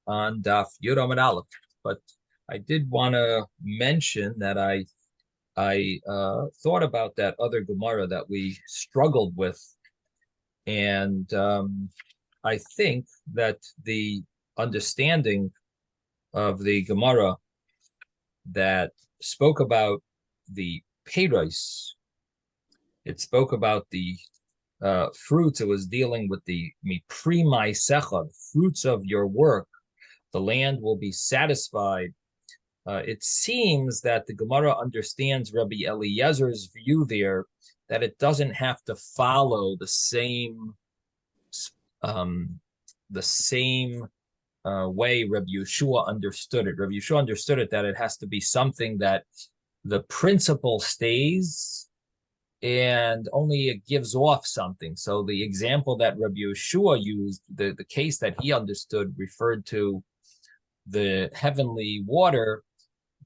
on Daf Yud and Aleph. But I did want to mention that I thought about that other Gemara that we struggled with, and I think that the understanding of the Gemara that spoke about the peiros, it spoke about the fruits. It was dealing with the mipri ma'asecha, fruits of your work. The land will be satisfied. It seems that the Gemara understands Rabbi Eliezer's view there, that it doesn't have to follow the same way Rabbi Yeshua understood it. Rabbi Yeshua understood it that it has to be something that the principle stays and only it gives off something. So the example that Rabbi Yeshua used, the case that he understood, referred to the heavenly water,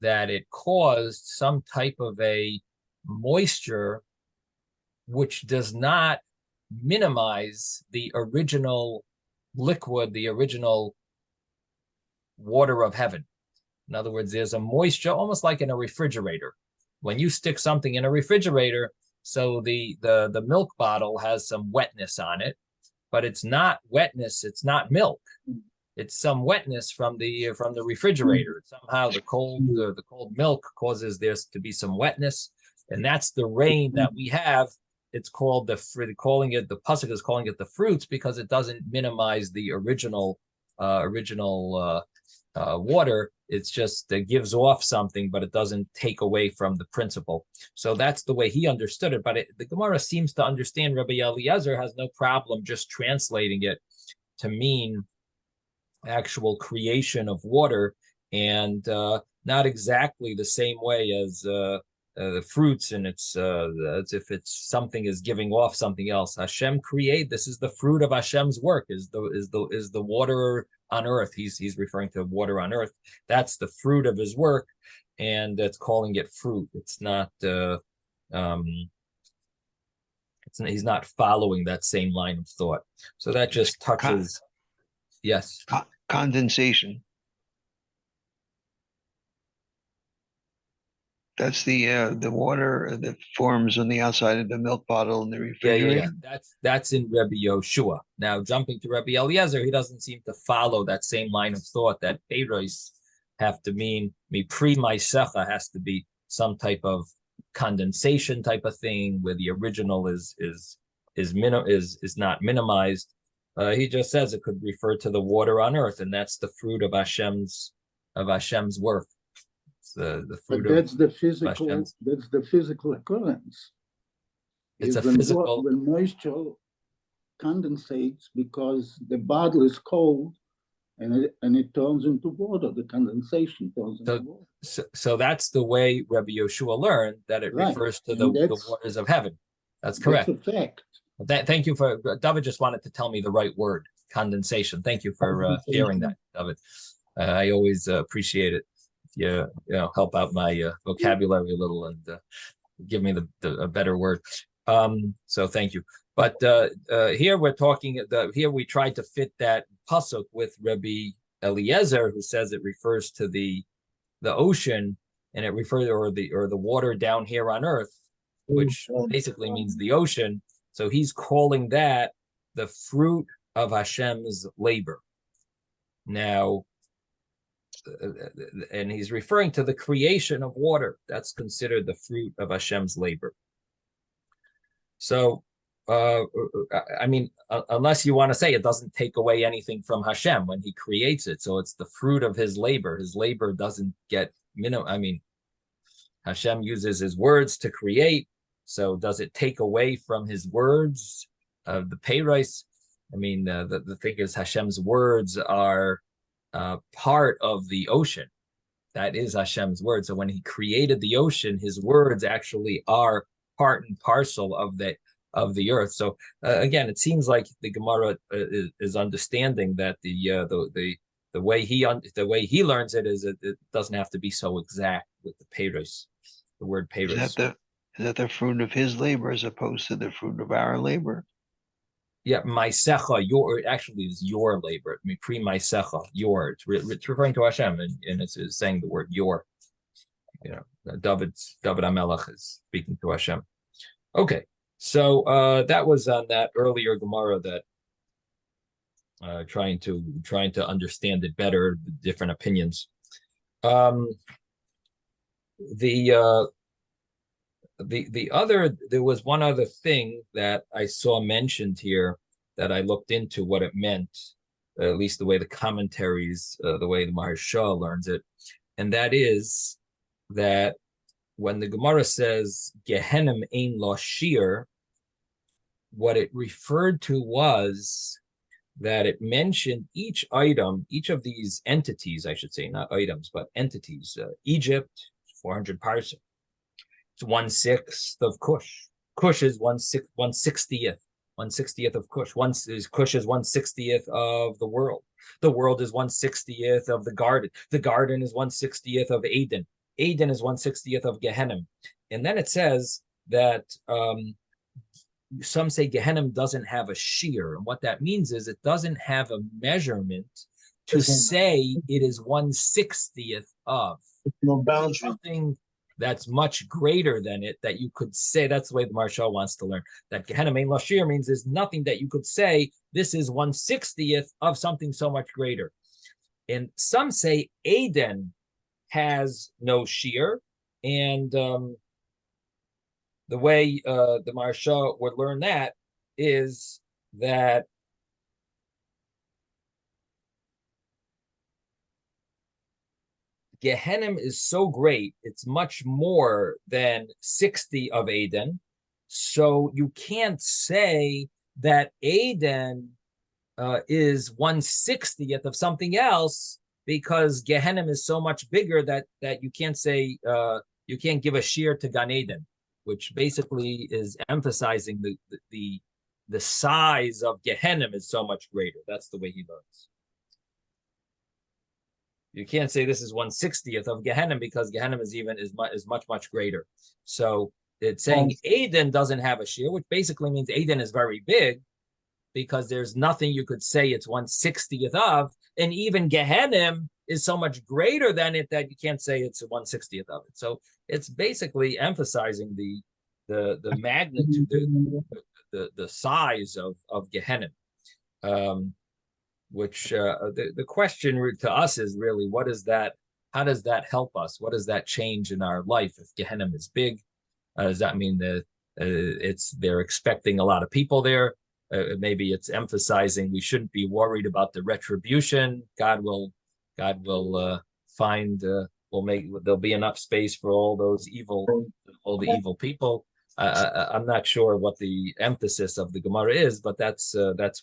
that it caused some type of a moisture which does not minimize the original liquid, the original water of heaven. In other words, there's a moisture almost like in a refrigerator. When you stick something in a refrigerator, so the milk bottle has some wetness on it, but it's not wetness, it's not milk. It's some wetness from the refrigerator. Somehow the cold milk causes there to be some wetness, and that's the rain that we have. It's called the pasuk is calling it the fruits because it doesn't minimize the original water. It's just it gives off something, but it doesn't take away from the principle. So that's the way he understood it. But the Gemara seems to understand Rabbi Eliezer has no problem just translating it to mean actual creation of water, and not exactly the same way as the fruits, and it's as if it's something is giving off something else. Hashem create. This is the fruit of Hashem's work. Is the water on earth? He's referring to water on earth. That's the fruit of his work, and that's calling it fruit. It's not. He's not following that same line of thought. So that just touches. Yes. Condensation. That's the water that forms on the outside of the milk bottle in the refrigerator. Yeah. That's in Rabbi Yoshua. Now, jumping to Rabbi Eliezer, he doesn't seem to follow that same line of thought that peiros have to mean mipri ma'asecha has to be some type of condensation type of thing where the original is not minimized. He just says it could refer to the water on earth, and that's the fruit of Hashem's work. It's the fruit but that's of the physical. Hashem's. That's the physical occurrence. It's a when physical. When moisture condensates because the bottle is cold, and it turns into water. The condensation turns into water. So that's the way Rabbi Yoshua learned that it refers to the waters of heaven. That's correct. That's a fact. Thank you for David. Just wanted to tell me the right word, condensation. Thank you for sharing that, David. I always appreciate it if you help out my vocabulary a little and give me a better word. So thank you. But here we're talking. Here we tried to fit that pasuk with Rabbi Eliezer, who says it refers to the ocean, and it refers or the water down here on earth, which basically means the ocean. So he's calling that the fruit of Hashem's labor. Now, and he's referring to the creation of water. That's considered the fruit of Hashem's labor. So, I mean, unless you want to say it doesn't take away anything from Hashem when he creates it. So it's the fruit of his labor. His labor doesn't get, Hashem uses his words to create. So does it take away from his words of the peiros? The thing is, Hashem's words are part of the ocean. That is Hashem's word. So when he created the ocean, his words actually are part and parcel of the earth. So again, it seems like the Gemara is understanding that the way he learns it is it doesn't have to be so exact with the peiros, the word peiros. Is that the fruit of his labor as opposed to the fruit of our labor? Yeah, maisecha, your, it actually is your labor. I mean, pre maisecha, your. It's referring to Hashem, and it's saying the word your. You know, David HaMelech is speaking to Hashem. Okay, so that was on that earlier Gemara that trying to understand it better, the different opinions. The other, there was one other thing that I saw mentioned here that I looked into what it meant, at least the way the commentaries, the way the Maharsha learns it, and that is that when the Gemara says Gehenim ein lo shir, what it referred to was that it mentioned each item, each of these entities, I should say, not items, but entities. Egypt, 400 parsa. It's 1/6 of Cush. Cush is 1/60th of Cush. Cush is 1/60th of the world. The world is 1/60th of the garden. The garden is 1/60th of Eden. Eden is 1/60th of Gehenim. And then it says that some say Gehenim doesn't have a shear. And what that means is it doesn't have a measurement to say it is 1/60th of. No boundary. Something that's much greater than it that you could say. That's the way the Maharsha wants to learn. That Gehenim ein lo shir means there's nothing that you could say this is 1/60th of something so much greater. And some say Eden has no shear, and the way the Maharsha would learn that is that Gehenim is so great, it's much more than 60 of Eden. So you can't say that Eden is 1/60th of something else, because Gehenim is so much bigger that you can't say, you can't give a shear to Gan Eden, which basically is emphasizing the size of Gehenim is so much greater. That's the way he learns. You can't say this is 1/60th of Gehenim, because Gehenim is much greater. So it's saying Eden doesn't have a shear, which basically means Eden is very big, because there's nothing you could say it's 1/60th of, and even Gehenim is so much greater than it that you can't say it's 1/60th of it. So it's basically emphasizing the magnitude, the size of Gehenim. Which the question to us is really, what is that? How does that help us? What does that change in our life? If Gehenim is big, does that mean that they're expecting a lot of people there? Maybe it's emphasizing we shouldn't be worried about the retribution. God will find, there'll be enough space for all the evil people. I'm not sure what the emphasis of the Gemara is, but that's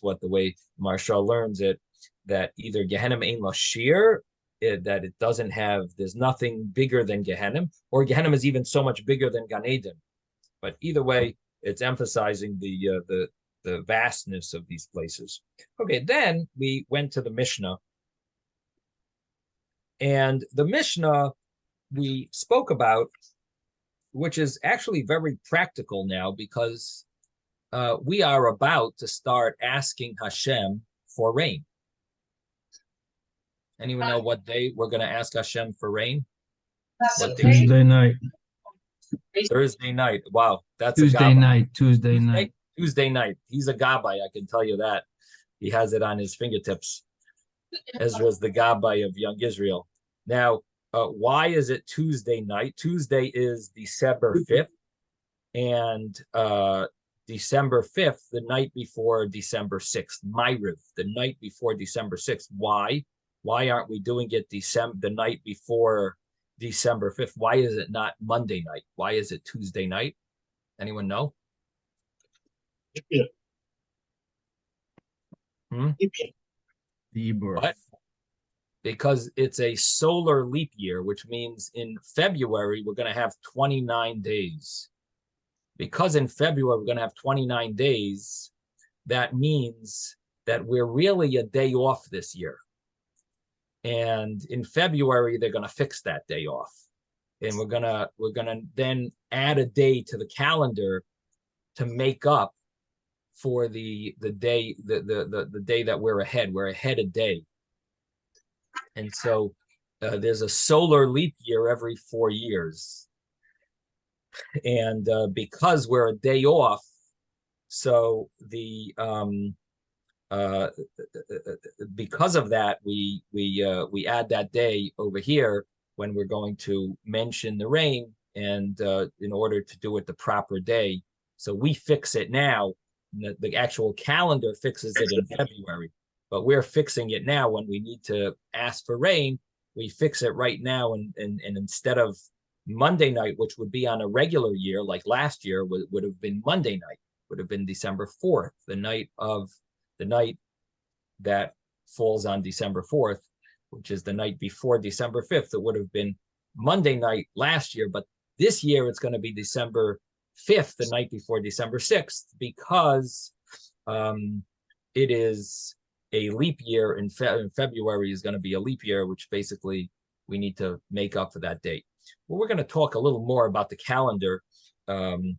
what the way Maharsha learns it, that either Gehenim ein lo shir, that it doesn't have, there's nothing bigger than Gehenim, or Gehenim is even so much bigger than Gan Eden. But either way, it's emphasizing the vastness of these places. Okay, then we went to the Mishnah, and the Mishnah we spoke about, which is actually very practical now, because we are about to start asking Hashem for rain. Anyone know what day we're going to ask Hashem for rain? Tuesday night. Thursday night. Wow, that's Tuesday night. Tuesday night. He's a gabbai, I can tell you that. He has it on his fingertips. Ezra's the gabbai of Young Israel. Now, why is it Tuesday night? Tuesday is December 5th, and December 5th, the night before December 6th, Ma'ariv, the night before December 6th. Why? Why aren't we doing it the night before December 5th? Why is it not Monday night? Why is it Tuesday night? Anyone know? Yeah. The birth. What? Because it's a solar leap year, which means in February, we're going to have 29 days. Because in February, we're going to have 29 days, that means that we're really a day off this year. And in February, they're going to fix that day off. And we're gonna then add a day to the calendar to make up for the day the day that we're ahead. We're ahead a day, and so there's a solar leap year every 4 years, and because we're a day off, so the because of that, we add that day over here when we're going to mention the rain, and in order to do it the proper day, so we fix it now. The actual calendar fixes it in February, but we're fixing it now when we need to ask for rain. We fix it right now, and instead of Monday night, which would be on a regular year like last year, would have been Monday night, would have been December 4th, the night that falls on December 4th, which is the night before December 5th. It would have been Monday night last year, but this year it's going to be December 5th, the night before December 6th, because it is a leap year in February is going to be a leap year, which basically we need to make up for that date. Well, we're going to talk a little more about the calendar when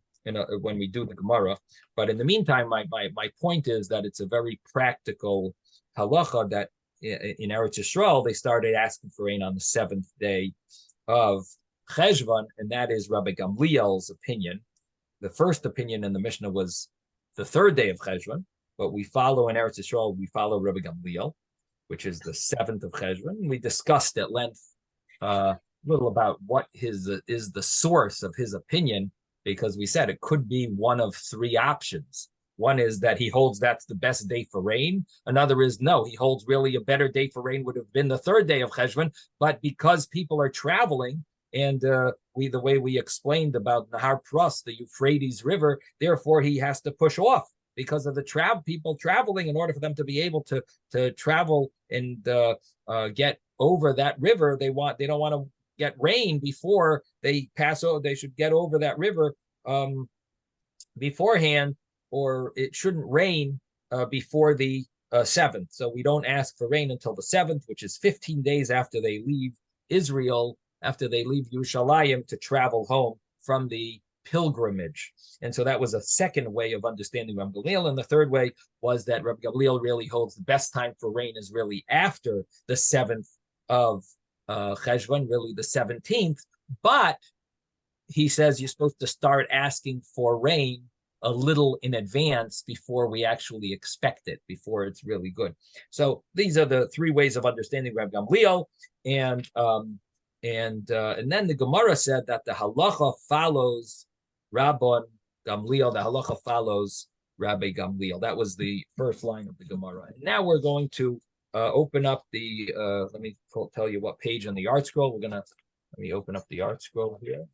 we do the Gemara. But in the meantime, my point is that it's a very practical halacha that in Eretz Yisrael, they started asking for rain on the 7th day of Cheshvan, and that is Rabbi Gamliel's opinion. The first opinion in the Mishnah was the 3rd day of Cheshvan, but we follow in Eretz Yisrael, we follow Rabbi Gamliel, which is the 7th of Cheshvan. We discussed at length a little about what is the source of his opinion, because we said it could be one of 3 options. One is that he holds that's the best day for rain. Another is no, he holds really a better day for rain would have been the 3rd day of Cheshvan, but because people are traveling, and the way we explained about Nahar Pras, the Euphrates River, therefore he has to push off because of the people traveling. In order for them to be able to travel and get over that river, they don't want to get rain before they pass over. They should get over that river beforehand, or it shouldn't rain before the 7th. So we don't ask for rain until the 7th, which is 15 days after they leave Israel, after they leave Yerushalayim to travel home from the pilgrimage. And so that was a second way of understanding Rabbi Gamliel. And the third way was that Rabbi Gamliel really holds the best time for rain is really after the 7th of Cheshvan, really the 17th. But he says you're supposed to start asking for rain a little in advance before we actually expect it, before it's really good. So these are the 3 ways of understanding Rabbi Gamliel. And then the Gemara said that the halacha follows Rabban Gamliel. The halacha follows Rabbi Gamliel. That was the first line of the Gemara. And now we're going to open up the. Let me tell you what page on the Art Scroll. Let me open up the Art Scroll here.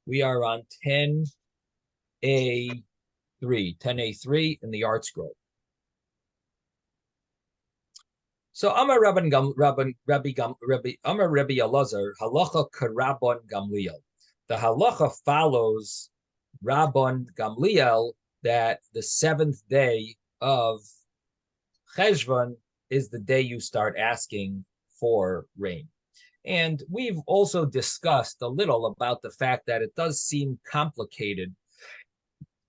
We are on 10A3 in the Art Scroll. So Amar Rabbi Elazar halacha karabban Gamliel. The halacha follows Rabban Gamliel that the 7th day of Cheshvan is the day you start asking for rain. And we've also discussed a little about the fact that it does seem complicated,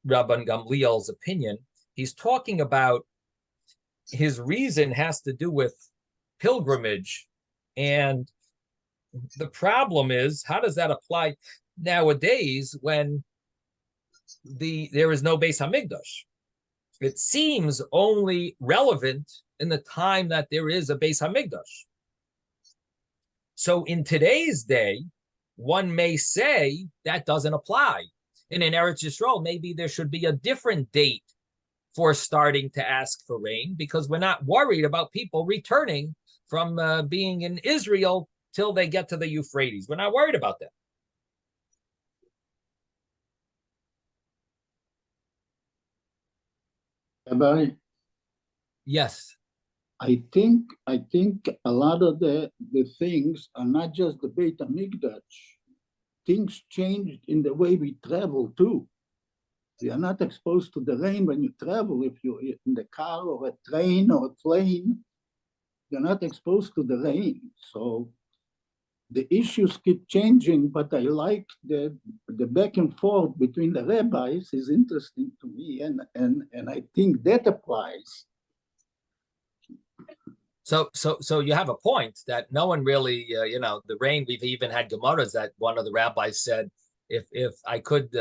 Rabban Gamliel's opinion. He's talking about his reason has to do with pilgrimage. And the problem is, how does that apply nowadays when there is no Beis Hamikdash? It seems only relevant in the time that there is a Beis Hamikdash. So in today's day, one may say that doesn't apply. And in Eretz Yisrael, maybe there should be a different date for starting to ask for rain, because we're not worried about people returning from being in Israel till they get to the Euphrates. We're not worried about that. Rabbi, Yes. I think a lot of the things are not just the Beit HaMikdash. Things changed in the way we travel too. We are not exposed to the rain when you travel. If you're in the car or a train or a plane, you're not exposed to the rain. So the issues keep changing, but I like the back and forth between the rabbis is interesting to me, and I think that applies. So you have a point that no one really, the rain. We've even had Gemaras that one of the rabbis said, if I could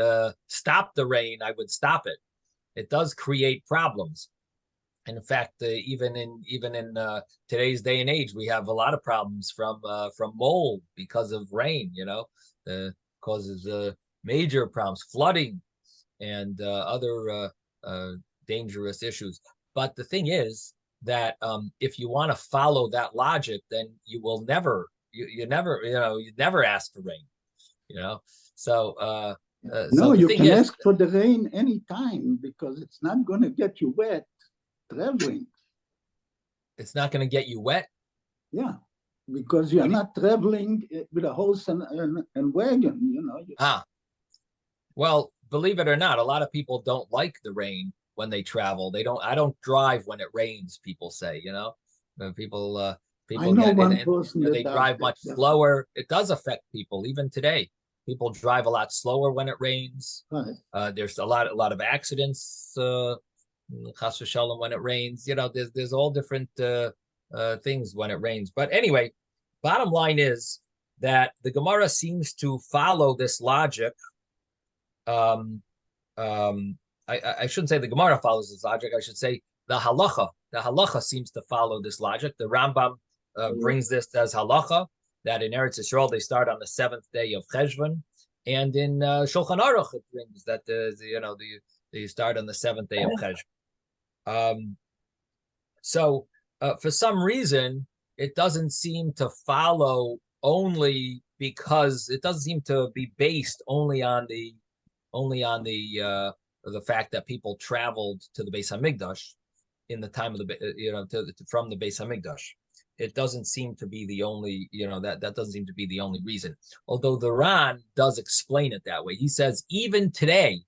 stop the rain, I would stop it. It does create problems. And in fact, even in today's day and age, we have a lot of problems from mold because of rain. Causes major problems, flooding, and other dangerous issues. But the thing is that if you want to follow that logic, then you will never, you never ask for rain. So No, you can is, ask for the rain anytime because it's not going to get you wet traveling. It's not going to get you wet? Yeah, because you're not traveling with a horse and wagon, Well, believe it or not, a lot of people don't like the rain when they travel. I don't drive when it rains, people say, people I know one person that they drive much slower. It does affect people even today. People drive a lot slower when it rains. Right. There's a lot of accidents chas v'shalom when it rains. There's all different things when it rains. But anyway, bottom line is that the Gemara seems to follow this logic. I shouldn't say the Gemara follows this logic. I should say the halacha. The halacha seems to follow this logic. The Rambam brings this as halacha, that in Eretz Yisrael they start on the 7th day of Cheshvan, and in Shulchan Aruch it brings that they start on the 7th day of Cheshvan. So for some reason it doesn't seem to follow only because it doesn't seem to be based only on the fact that people traveled to the Beis Hamikdash in the time of the from the Beis Hamikdash. It doesn't seem to be the only that doesn't seem to be the only reason. Although the Ran does explain it that way. He says even today,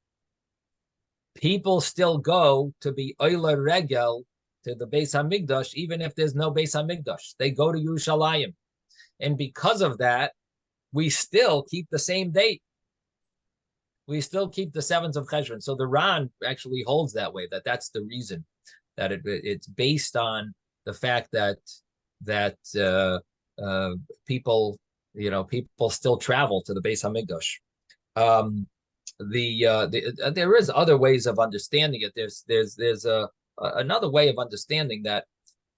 people still go to be Oila Regel to the Beis Hamikdash, even if there's no Beis Hamikdash. They go to Yerushalayim, and because of that, we still keep the same date. We still keep the 7th of Cheshvan. So the Ran actually holds that way. That's the reason that it's based on the fact that people still travel to the Beis Hamikdash. There is other ways of understanding it. There's another way of understanding that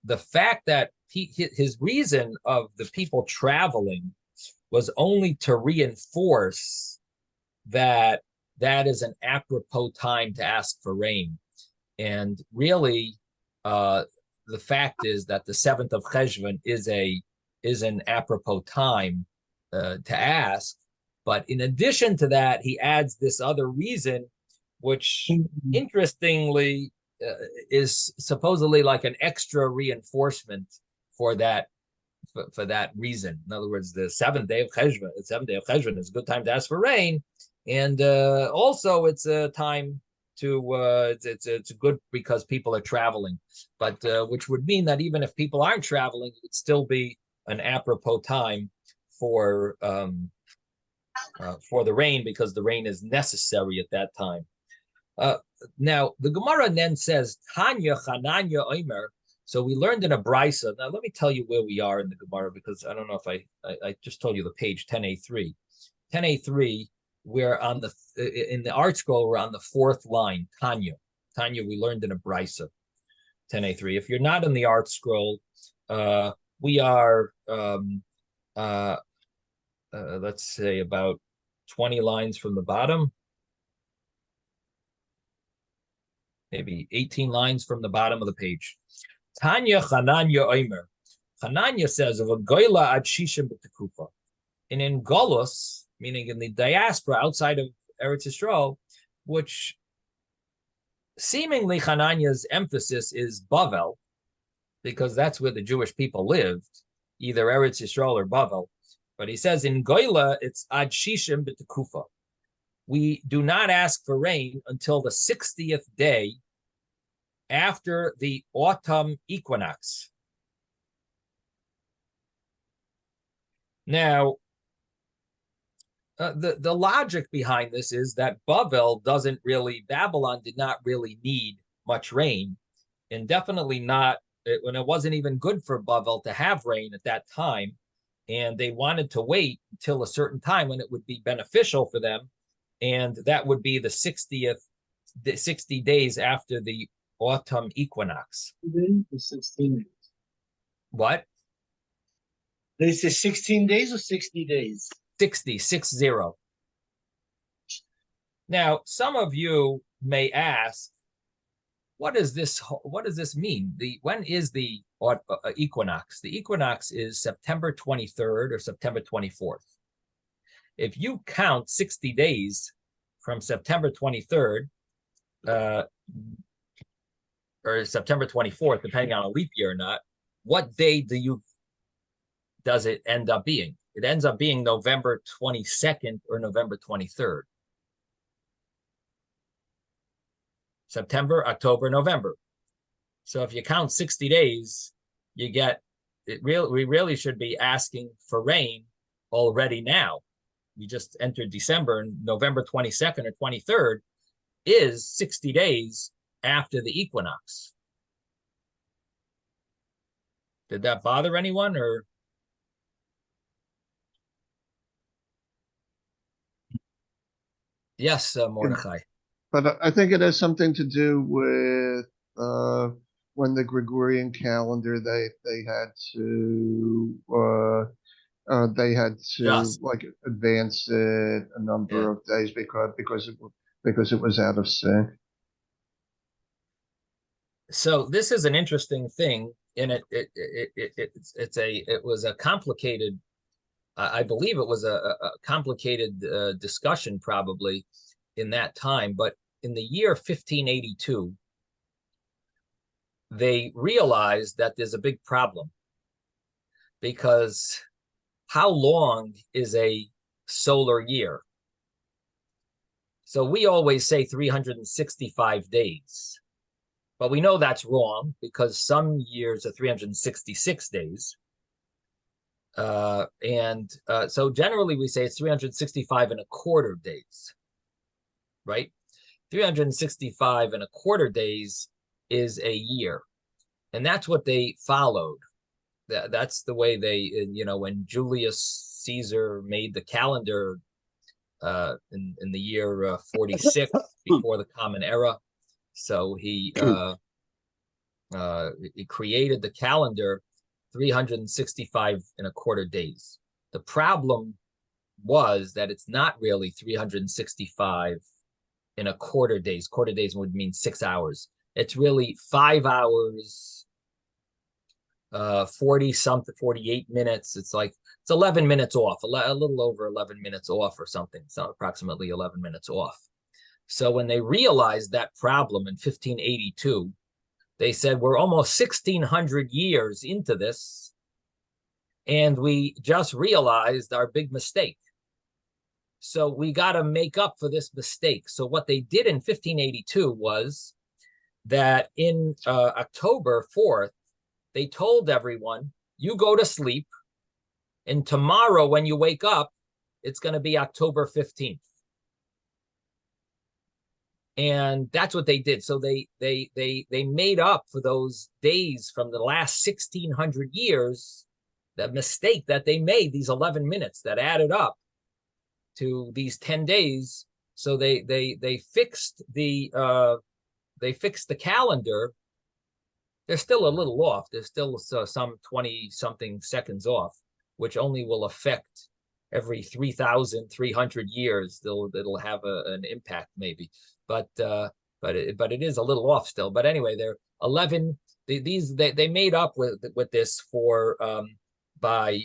the fact that his reason of the people traveling was only to reinforce that is an apropos time to ask for rain. And really, the fact is that the 7th of Cheshvan is an apropos time to ask. But in addition to that, he adds this other reason, which interestingly is supposedly like an extra reinforcement for that reason. In other words, the 7th day of Cheshvan is a good time to ask for rain. And also it's a time to it's good because people are traveling, but which would mean that even if people aren't traveling, it would still be an apropos time for the rain, because the rain is necessary at that time. Now the Gemara then says Tanya Chananya Omer. So we learned in a brisa. Now let me tell you where we are in the Gemara, because I don't know if I just told you the page 10a3. 10a3. We're on in the art scroll, we're on the 4th line, Tanya. Tanya, we learned in a brisa, 10a3. If you're not in the art scroll, we are, let's say, about 20 lines from the bottom, maybe 18 lines from the bottom of the page. Tanya Chananya Omer. Chananya says, of a goyla ad shishim b'tekufa. And in Golus, meaning in the diaspora outside of Eretz Yisrael, which seemingly Hananiah's emphasis is Bavel, because that's where the Jewish people lived, either Eretz Yisrael or Bavel. But he says in Goyla, it's Ad Shishim b'Tekufa. We do not ask for rain until the 60th day after the autumn equinox. Now, the logic behind this is that Babylon did not really need much rain, and definitely not when it wasn't even good for Bavel to have rain at that time, and they wanted to wait until a certain time when it would be beneficial for them, and that would be the 60 days after the autumn equinox. 16 days. What? Did it say 16 days or 60 days? 60. Now, some of you may ask, what does this mean? When is the equinox? The equinox is September 23rd or September 24th. If you count 60 days from September 23rd or September 24th, depending on a leap year or not, what day does it end up being? It ends up being November 22nd or November 23rd. September, October, November. So if you count 60 days, you get it. We really should be asking for rain already now. We just entered December, and November 22nd or 23rd is 60 days after the equinox. Did that bother anyone, or? Yes, Mordechai. But I think it has something to do with when the Gregorian calendar they had to Yes. like advance it a number of days because it was out of sync. So this is an interesting thing, and it was a complicated. I believe it was a complicated discussion probably in that time, but in the year 1582, they realized that there's a big problem, because how long is a solar year? So we always say 365 days, but we know that's wrong because some years are 366 days. So generally we say it's 365 and a quarter days, right? 365 and a quarter days is a year. And that's what they followed. That's the way they, when Julius Caesar made the calendar in the year 46 before the Common Era. So he created the calendar 365 and a quarter days. The problem was that it's not really 365 and a quarter days. Quarter days would mean 6 hours. It's really 5 hours, 48 minutes. It's 11 minutes off, a little over 11 minutes off or something. So approximately 11 minutes off. So when they realized that problem in 1582, they said, we're almost 1,600 years into this, and we just realized our big mistake. So we got to make up for this mistake. So what they did in 1582 was that in October 4th, they told everyone, you go to sleep, and tomorrow when you wake up, it's going to be October 15th. And that's what they did. So they made up for those days from the last 1,600 years, that mistake that they made, these 11 minutes that added up to these 10 days. So they fixed the calendar. They're still a little off. There's still some 20 something seconds off, which only will affect every 3,300 years. It'll have an impact maybe. But it is a little off still. But anyway, they're 11. They made up with this for by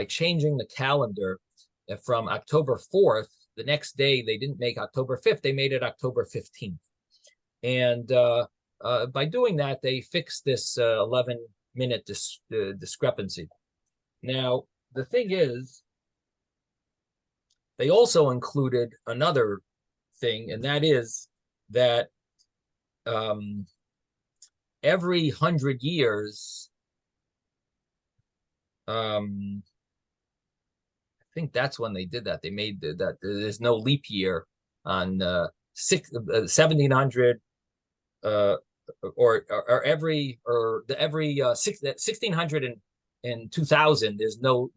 changing the calendar from October 4th. The next day they didn't make October 5th. They made it October 15th. And by doing that, they fixed this 11-minute discrepancy. Now the thing is, they also included another thing, and that is that every 100 years, I think that's when they did that. They made that there's no leap year on 1700 or every 1600 and 2000. There's no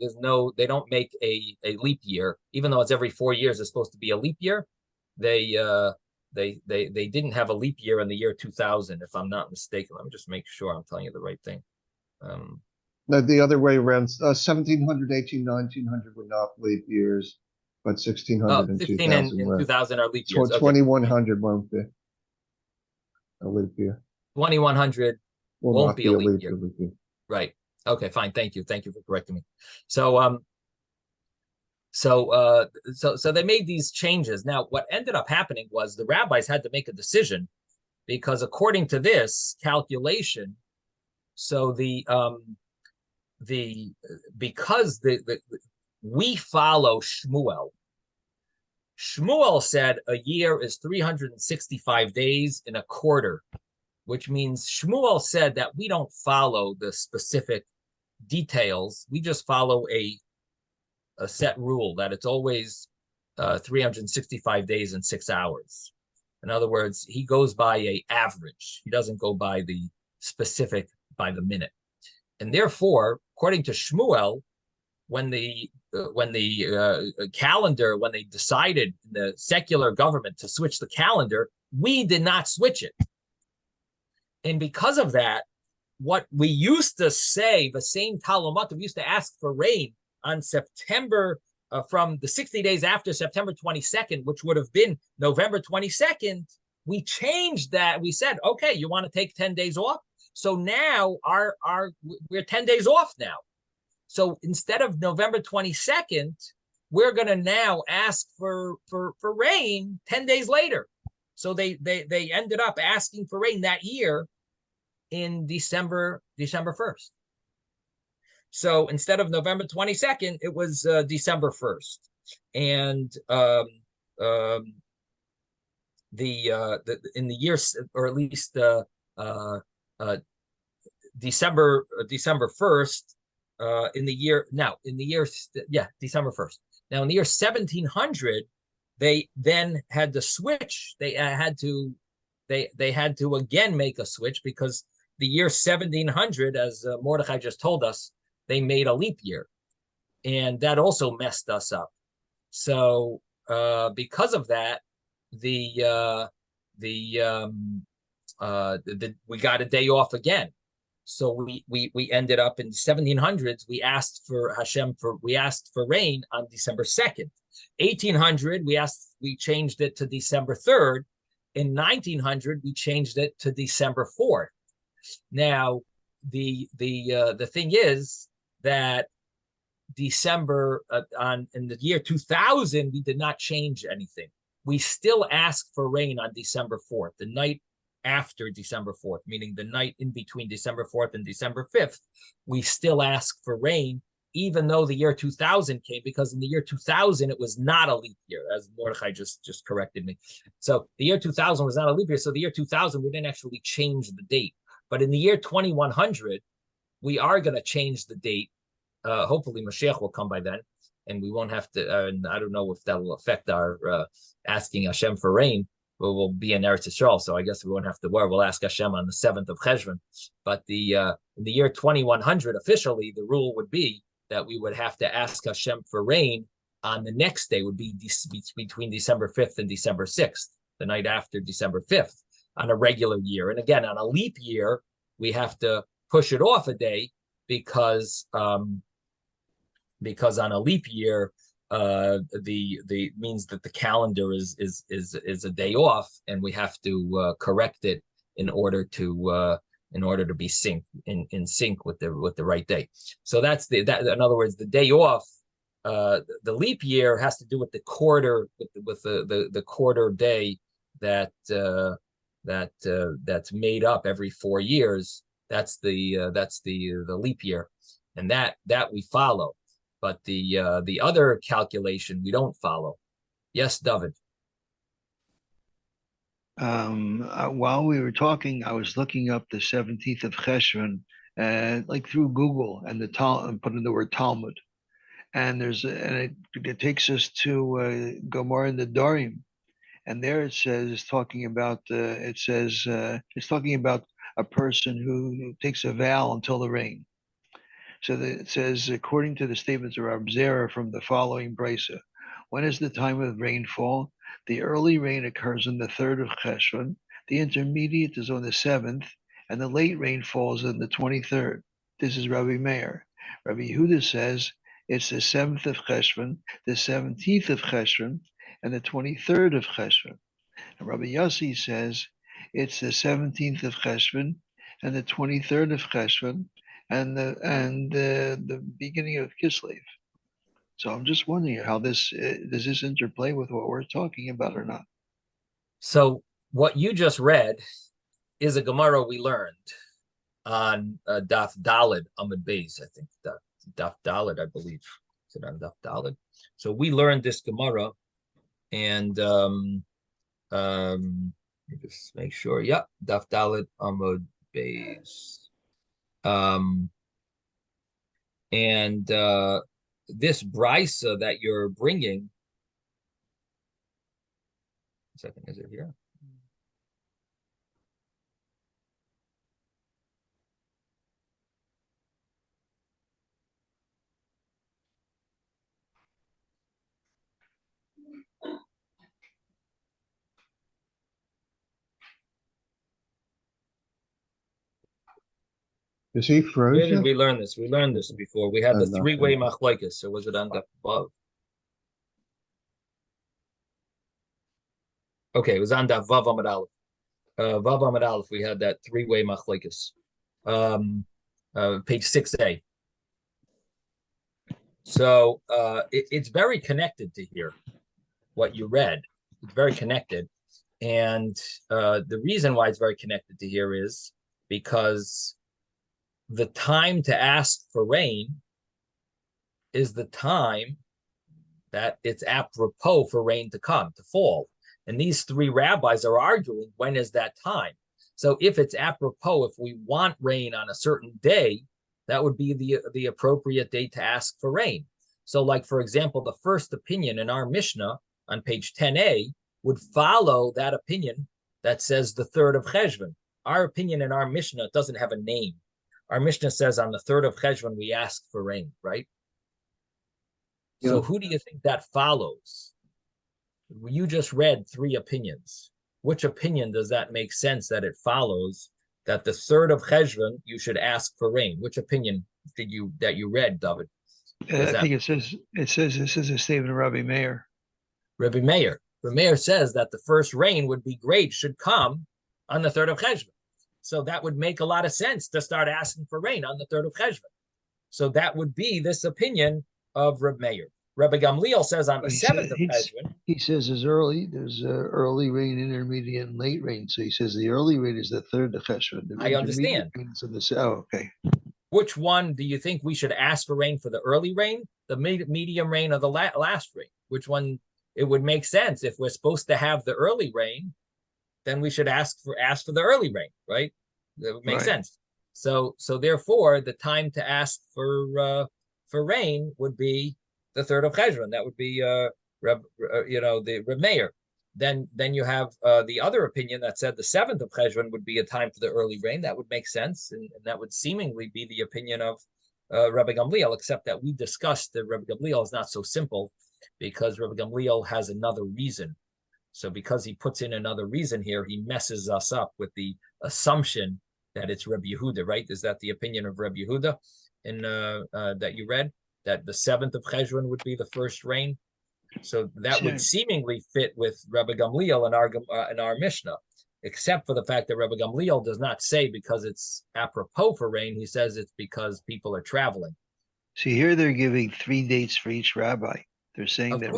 they don't make a leap year, even though it's every 4 years. It's supposed to be a leap year. They didn't have a leap year in the year 2000, if I'm not mistaken. Let me just make sure I'm telling you the right thing. No, the other way around, 1700, 1900 were not leap years, but 1600 and 16 2000 and were. 2000 are leap years. Okay. 2100 won't be a leap year. 2100 Will won't not be a leap year. leap year. Right. Okay, fine. Thank you for correcting me. So so they made these changes. Now, what ended up happening was the rabbis had to make a decision, because according to this calculation, so because we follow Shmuel. Shmuel said a year is 365 days in a quarter, which means Shmuel said that we don't follow the specific details. We just follow a set rule that it's always 365 days and 6 hours. In other words, he goes by a average. He doesn't go by the specific, by the minute. And therefore, according to Shmuel, when the calendar, when they decided the secular government to switch the calendar, we did not switch it. And because of that, what we used to say, the same Talmud, we used to ask for rain on September, from the 60 days after September 22nd, which would have been November 22nd, we changed that. We said, okay, you want to take 10 days off? So now we're 10 days off now. So instead of November 22nd, we're going to now ask for rain 10 days later. So they ended up asking for rain that year in December 1st. So instead of November 22nd, it was December 1st. And in the year, or at least December 1st, December 1st. Now in the year 1700, they then had to switch. They had to again make a switch, because the year 1700, as Mordechai just told us, they made a leap year, and that also messed us up. So because of that, we got a day off again. So we ended up in the 1700s. We asked for rain on December 2nd. 1800, we changed it to December 3rd. In 1900, we changed it to December 4th. Now, the thing is that December in the year 2000, we did not change anything. We still asked for rain on December 4th, the night after December 4th, meaning the night in between December 4th and December 5th. We still asked for rain, even though the year 2000 came, because in the year 2000, it was not a leap year, as Mordechai just corrected me. So the year 2000 was not a leap year. So the year 2000, we didn't actually change the date. But in the year 2100, we are going to change the date. Hopefully, Mashiach will come by then, and we won't have to. And I don't know if that will affect our asking Hashem for rain. We'll be in Eretz Yisrael, so I guess we won't have to worry. We'll ask Hashem on the 7th of Cheshvan. But in the year 2100, officially, the rule would be that we would have to ask Hashem for rain on the next day, would be between December 5th and December 6th, the night after December 5th, on a regular year. And again, on a leap year, we have to push it off a day, because on a leap year, the means that the calendar is a day off, and we have to correct it in order to be in sync with the right day. So that's in other words, the day off, the leap year has to do with the quarter, with the quarter day that's made up every 4 years. That's the leap year, and that we follow. But the other calculation we don't follow. Yes, David. While we were talking, I was looking up the 17th of Cheshvan, like through Google and and put in the word Talmud. And it takes us to Gomorrah and the Dorim. And there it says, it's talking about a person who takes a vow until the rain. So it says, according to the statements of Rab Zera from the following brisa, when is the time of rainfall? The early rain occurs on the 3rd of Cheshvan, the intermediate is on the 7th, and the late rain falls on the 23rd. This is Rabbi Meir. Rabbi Yehuda says it's the 7th of Cheshvan, the 17th of Cheshvan, and the 23rd of Cheshvan. And Rabbi Yossi says it's the 17th of Cheshvan and the 23rd of Cheshvan and the beginning of Kislev. So I'm just wondering how does this interplay with what we're talking about or not? So what you just read is a Gemara we learned on Daf Dalid Amud Beis, I think. Daf Dalid, I believe. Is it on Daf Dalid? So we learned this Gemara, and let me just make sure. Yep, Daf Dalid Amud Beis. And this brisa that you're bringing, second, is it here? Is he Where did frozen? we learn this? We learned this before. We had the No, three-way machlokes. So was it on the above? Okay, it was on the Vav Amud Aleph. Vav Amud Aleph, we had that three-way machlokes. Page 6a. So it's very connected to here, what you read. It's very connected. And the reason why it's very connected to here is because the time to ask for rain is the time that it's apropos for rain to come, to fall. And these three rabbis are arguing, when is that time? So if it's apropos, if we want rain on a certain day, that would be the appropriate day to ask for rain. So like, for example, the first opinion in our Mishnah on page 10a would follow that opinion that says the 3rd of Cheshvan. Our opinion in our Mishnah doesn't have a name. Our Mishnah says on the 3rd of Cheshvan, we ask for rain, right? Yeah. So who do you think that follows? You just read three opinions. Which opinion does that make sense that it follows that the 3rd of Cheshvan, you should ask for rain? Which opinion that you read, David? I think it says this is a statement of Rabbi Meir. Rabbi Meir. Rabbi Meir says that the first rain would be great, should come on the 3rd of Cheshvan. So that would make a lot of sense to start asking for rain on the 3rd of Cheshvan. So that would be this opinion of Rabbi Meir. Rabbi Gamliel says on the 7th of Cheshvan. He says there's early rain, intermediate, and late rain. So he says the early rain is the 3rd of Cheshvan. I understand. Okay. Which one do you think we should ask for rain for, the early rain, the medium rain, or the last rain? Which one? It would make sense if we're supposed to have the early rain, then we should ask for the early rain, right? That would make sense. So therefore, the time to ask for rain would be the 3rd of Cheshvan. That would be the Reb Meir. Then you have the other opinion that said the 7th of Cheshvan would be a time for the early rain. That would make sense, and that would seemingly be the opinion of Rabbi Gamliel, except that we discussed that Rabbi Gamliel is not so simple, because Rabbi Gamliel has another reason. So because he puts in another reason here, he messes us up with the assumption that it's Rabbi Yehuda, right? Is that the opinion of Rabbi Yehuda in that you read? That the 7th of Cheshvan would be the first rain? So that would seemingly fit with Rabbi Gamliel in our Mishnah, except for the fact that Rabbi Gamliel does not say because it's apropos for rain. He says it's because people are traveling. See, here they're giving 3 dates for each rabbi. They're saying that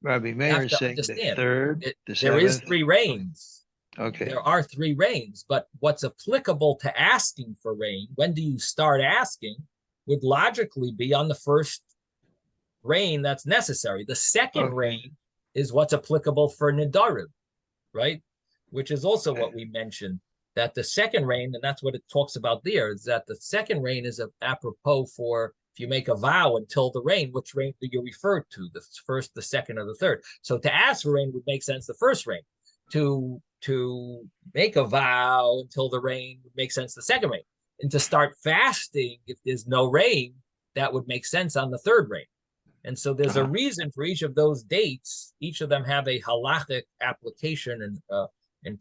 Rabbi Meir is saying the 3rd, the 7th. There is 3 rains. Okay. There are 3 rains, but what's applicable to asking for rain, when do you start asking, would logically be on the first rain that's necessary. The second rain is what's applicable for Nidarim, right? Which is also what we mentioned, that the second rain, and that's what it talks about there, is that the second rain is apropos for if you make a vow until the rain, which rain do you refer to? The first, the second, or the third? So to ask for rain would make sense the first rain. To make a vow until the rain would make sense the second rain. And to start fasting if there's no rain, that would make sense on the third rain. And so there's a reason for each of those dates. Each of them have a halachic application and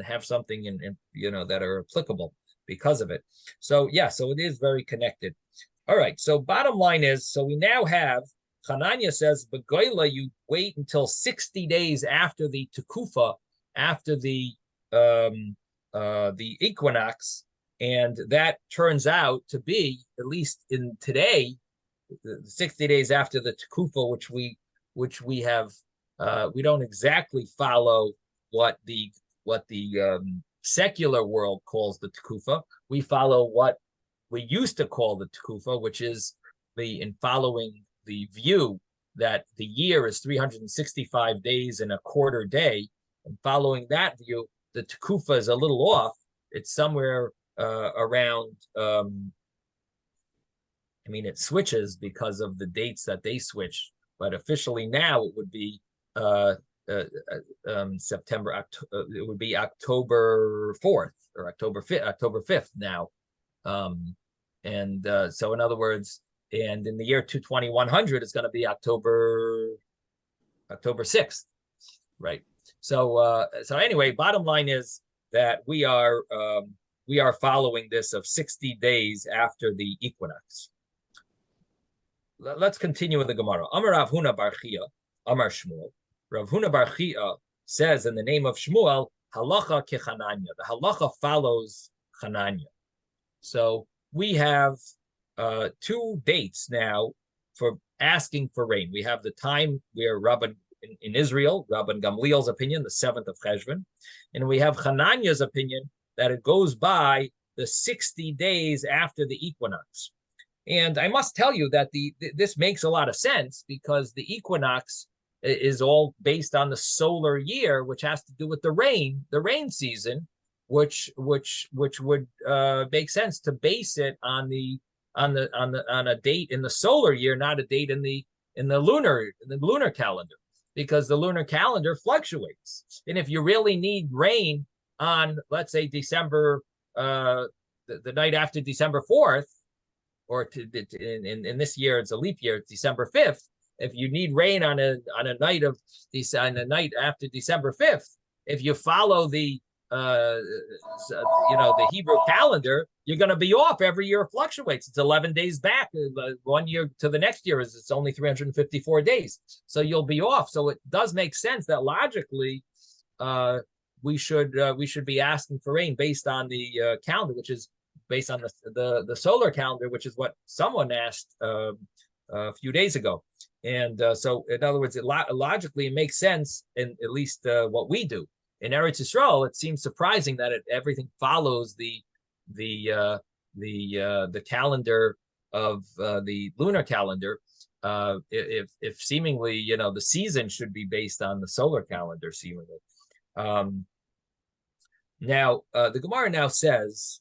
have something in that are applicable because of it. So yeah, so it is very connected. All right. So bottom line is, so we now have Hananya says, Begoila, you wait until 60 days after the Tekufa, after the equinox, and that turns out to be, at least in today, the 60 days after the Tekufa, which we have, we don't exactly follow what the secular world calls the Tekufa. We follow what we used to call the Tekufa, which is in following the view that the year is 365 days and a quarter day, and following that view, the Tekufa is a little off. It's somewhere around. It switches because of the dates that they switch, but officially now it would be September. It would be October 4th or October 5th now, so in other words. And in the year 2100, it's going to be October 6th, right? So anyway, bottom line is that we are following this of 60 days after the equinox. Let's continue with the Gemara. Amar Rav Huna bar Chia, Amar Shmuel. Rav Huna bar Chia says in the name of Shmuel, halacha kechananya. The halacha follows Chananya. So we have two dates now for asking for rain. We have the time where Rabban in Israel, Rabban Gamliel's opinion, the 7th of Cheshvan, and we have Hananya's opinion that it goes by the 60 days after the equinox. And I must tell you that this makes a lot of sense because the equinox is all based on the solar year, which has to do with the rain season, which would make sense to base it on a date in the solar year, not a date in the lunar calendar, because the lunar calendar fluctuates. And if you really need rain on, let's say, December, the night after December 4th, or in this year it's a leap year, it's December 5th. If you need rain on a night after December 5th, if you follow the Hebrew calendar, you're going to be off. Every year it fluctuates. It's 11 days back. 1 year to the next year it's only 354 days. So you'll be off. So it does make sense that logically we should be asking for rain based on the calendar, which is based on the solar calendar, which is what someone asked a few days ago. And so in other words, logically it makes sense in at least what we do. In Eretz Yisrael, it seems surprising that everything follows the calendar of the lunar calendar. If seemingly, the season should be based on the solar calendar, seemingly. Now, the Gemara now says,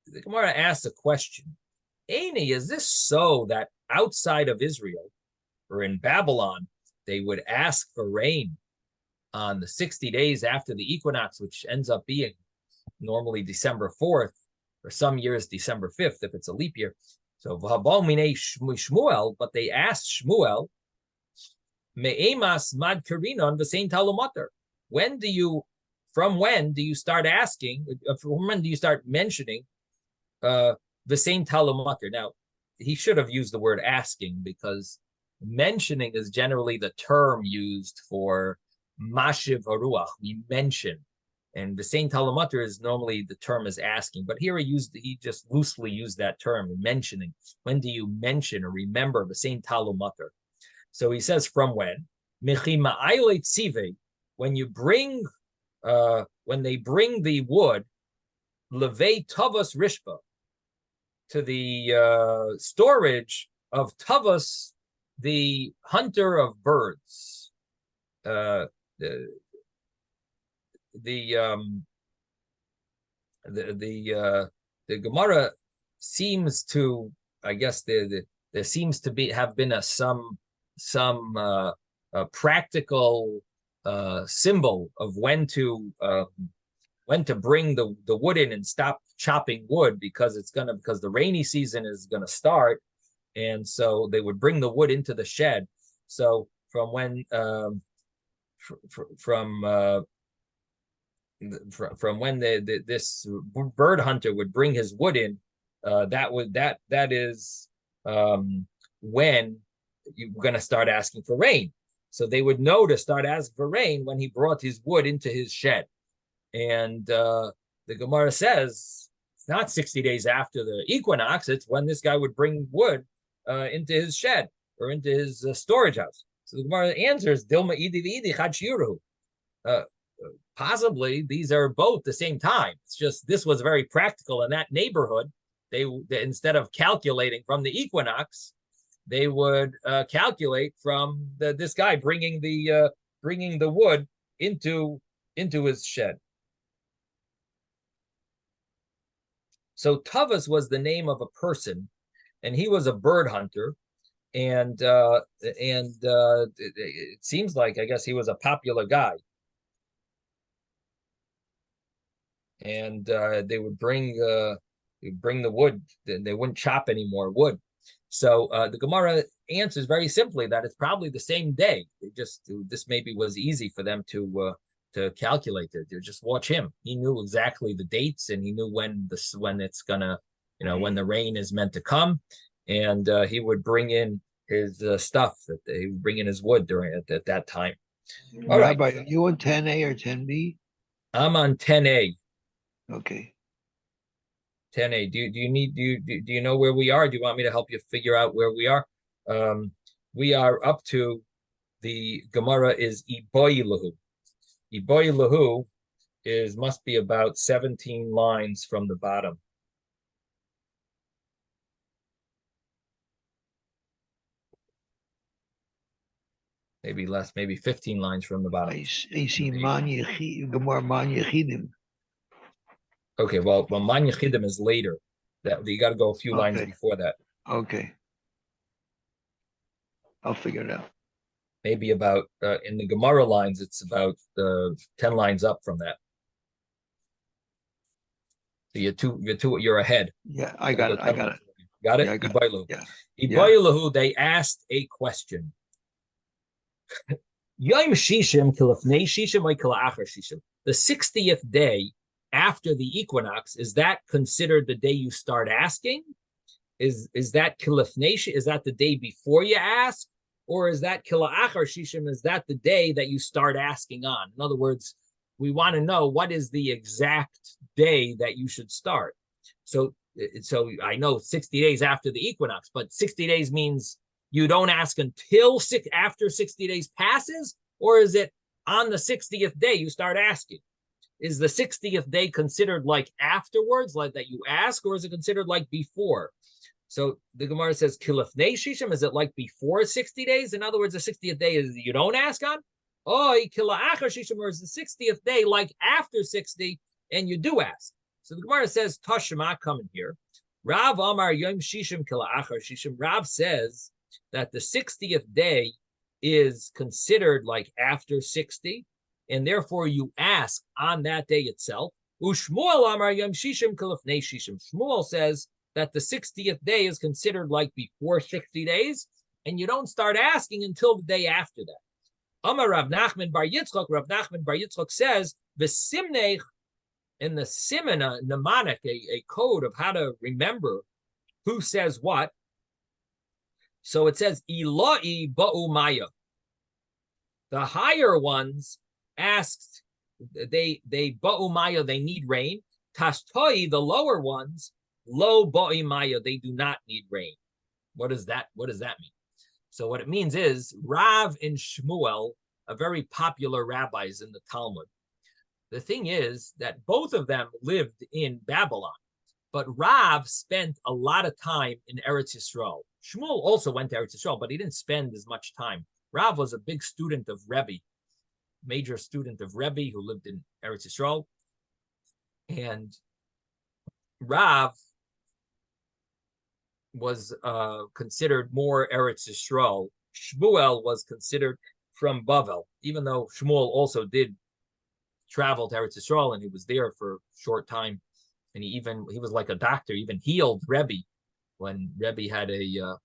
the Gemara asks a question. Eini, is this so that outside of Israel or in Babylon, they would ask for rain on the 60 days after the equinox, which ends up being normally December 4th, or some years December 5th, if it's a leap year. So, Shmuel, but they asked Shmuel, Me'emas mad karinon v'sein talumater. From when do you start asking, from when do you start mentioning v'sein talumater? Now, he should have used the word asking, because mentioning is generally the term used for Mashiv Haruach, we mention, and the same Talmudir is normally the term is asking, but here he just loosely used that term, mentioning. When do you mention or remember the same Talmudir? So he says, from when? When you bring, when they bring the wood, levei tavas rishba, to the storage of tavas, the hunter of birds. the Gemara seems to, I guess there seems to have been some practical symbol of when to bring the wood in and stop chopping wood because the rainy season is gonna start, and so they would bring the wood into the shed. So from when this bird hunter would bring his wood in, that is when you're going to start asking for rain. So they would know to start asking for rain when he brought his wood into his shed. And the Gemara says it's not 60 days after the equinox, it's when this guy would bring wood into his shed or into his storage house. So the Gemara answers, Dilma idi v'idi chad shiuruhu. Possibly these are both the same time. It's just this was very practical in that neighborhood. They instead of calculating from the equinox, they would calculate from this guy bringing the wood into his shed. So Tavas was the name of a person, and he was a bird hunter, and it seems like, I guess, he was a popular guy. And they would bring the wood. They wouldn't chop any more wood. So the Gemara answers very simply that it's probably the same day. This maybe was easy for them to calculate it. They just watch him. He knew exactly the dates, and he knew when it's gonna, when the rain is meant to come, and he would bring in his stuff he would bring in his wood at that time. All Rabbi, right. are you on 10A or 10B? I'm on 10A. Okay. 10A. Do you know where we are? Do you want me to help you figure out where we are? We are up to the Gemara is Iboilahu. Iboilahu must be about 17 lines from the bottom. Maybe less, maybe 15 lines from the bottom. I see Gemara Man Yechidim. Okay, well, Man Yechidim is later. That you got to go a few lines before that. Okay. I'll figure it out. Maybe about in the Gemara lines, it's about 10 lines up from that. So you're ahead. Yeah, I got it. I got it. Got it? Yeah, I got Iboilahu. Yeah. Iboilahu, they asked a question. Yom Shishim kilafnei Shishim or kilachar Shishim. The 60th day after the equinox, is that considered the day you start asking? Is that kilafnei? Is that the day before you ask? Or is that kilachar Shishim? Is that the day that you start asking on? In other words, we want to know what is the exact day that you should start. So I know 60 days after the equinox, but 60 days means you don't ask until after 60 days passes, or is it on the 60th day you start asking? Is the 60th day considered like afterwards, like that you ask, or is it considered like before? So the Gemara says, Kilafnei Shishim, is it like before 60 days? In other words, the 60th day is you don't ask on? Oh, Kila'achar Shishim, or is the 60th day like after 60 and you do ask? So the Gemara says, Tashma, coming here. Rav Amar Yom Shishim Kila'achar Shishim. Rav says that the 60th day is considered like after 60, and therefore you ask on that day itself. Ushmuel Amar Yom Shishim Kilafnei Shishim. Shmuel says that the 60th day is considered like before 60 days, and you don't start asking until the day after that. Amar Rav Nachman Bar Yitzchok. Rav Nachman Bar Yitzchok says, V'simnech, in the simon, mnemonic, a code of how to remember who says what. So it says, Eloi ba'u maya. The higher ones asked, they ba'u maya, they need rain. Tashtoi, the lower ones, lo ba'i maya, they do not need rain. What does that mean? So what it means is Rav and Shmuel are very popular rabbis in the Talmud. The thing is that both of them lived in Babylon, but Rav spent a lot of time in Eretz Yisrael. Shmuel also went to Eretz Yisrael, but he didn't spend as much time. Rav was a big student of Rebbe, major student of Rebbe who lived in Eretz Yisrael. And Rav was considered more Eretz Yisrael. Shmuel was considered from Bavel, even though Shmuel also did travel to Eretz Yisrael and he was there for a short time. And he was like a doctor, even healed Rebbe when Rebbe had an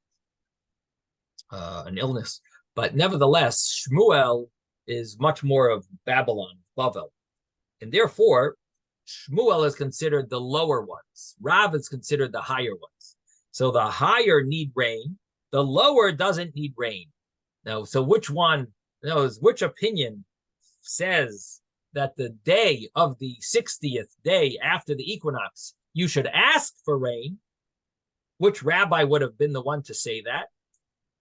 illness. But nevertheless, Shmuel is much more of Babylon, Bavel. And therefore, Shmuel is considered the lower ones. Rav is considered the higher ones. So the higher need rain, the lower doesn't need rain. Now, so which opinion says that the day of the 60th day after the equinox, you should ask for rain? Which rabbi would have been the one to say that?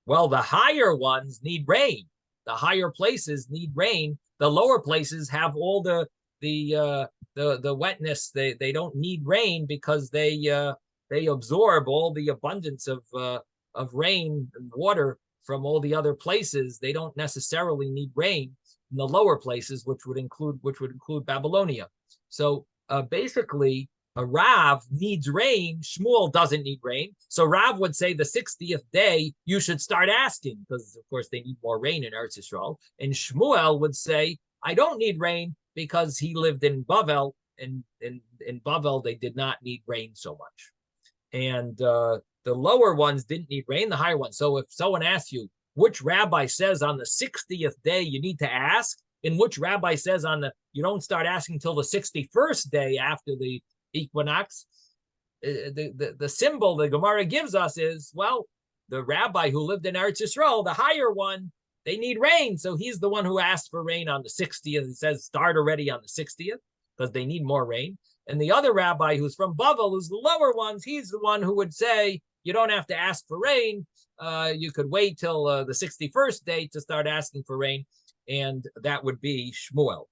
Well, the higher ones need rain. The higher places need rain. The lower places have all the wetness. They don't need rain because they absorb all the abundance of rain and water from all the other places. They don't necessarily need rain in the lower places, which would include Babylonia. So basically, a Rav needs rain. Shmuel doesn't need rain. So Rav would say the 60th day you should start asking because, of course, they need more rain in Eretz Yisrael. And Shmuel would say, I don't need rain because he lived in Bavel. And in Bavel, they did not need rain so much. And the lower ones didn't need rain, the higher ones. So if someone asks you, which rabbi says on the 60th day you need to ask, and which rabbi says you don't start asking until the 61st day after the equinox, the symbol the Gemara gives us is, well, the rabbi who lived in Eretz Yisrael, the higher one, they need rain. So he's the one who asked for rain on the 60th. He says start already on the 60th because they need more rain. And the other rabbi who's from Bavel, who's the lower ones, he's the one who would say, you don't have to ask for rain. You could wait till the 61st day to start asking for rain. And that would be Shmuel.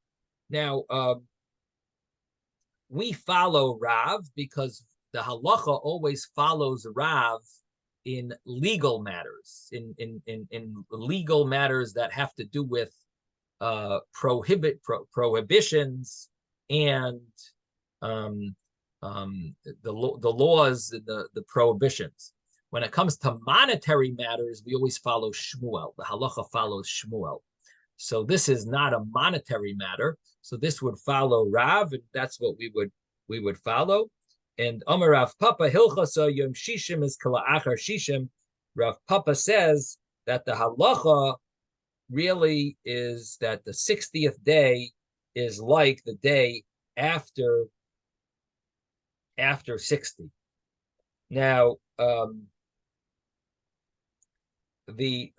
Now, we follow Rav because the halacha always follows Rav in legal matters, in legal matters that have to do with prohibitions and the laws and the prohibitions. When it comes to monetary matters, we always follow Shmuel. The halacha follows Shmuel. So this is not a monetary matter. So this would follow Rav, and that's what we would follow. And Amar Rav Papa Hilchasa Yom Shishim is Kala Achar Shishim. Rav Papa says that the halacha really is that the 60th day is like the day after 60. Now, the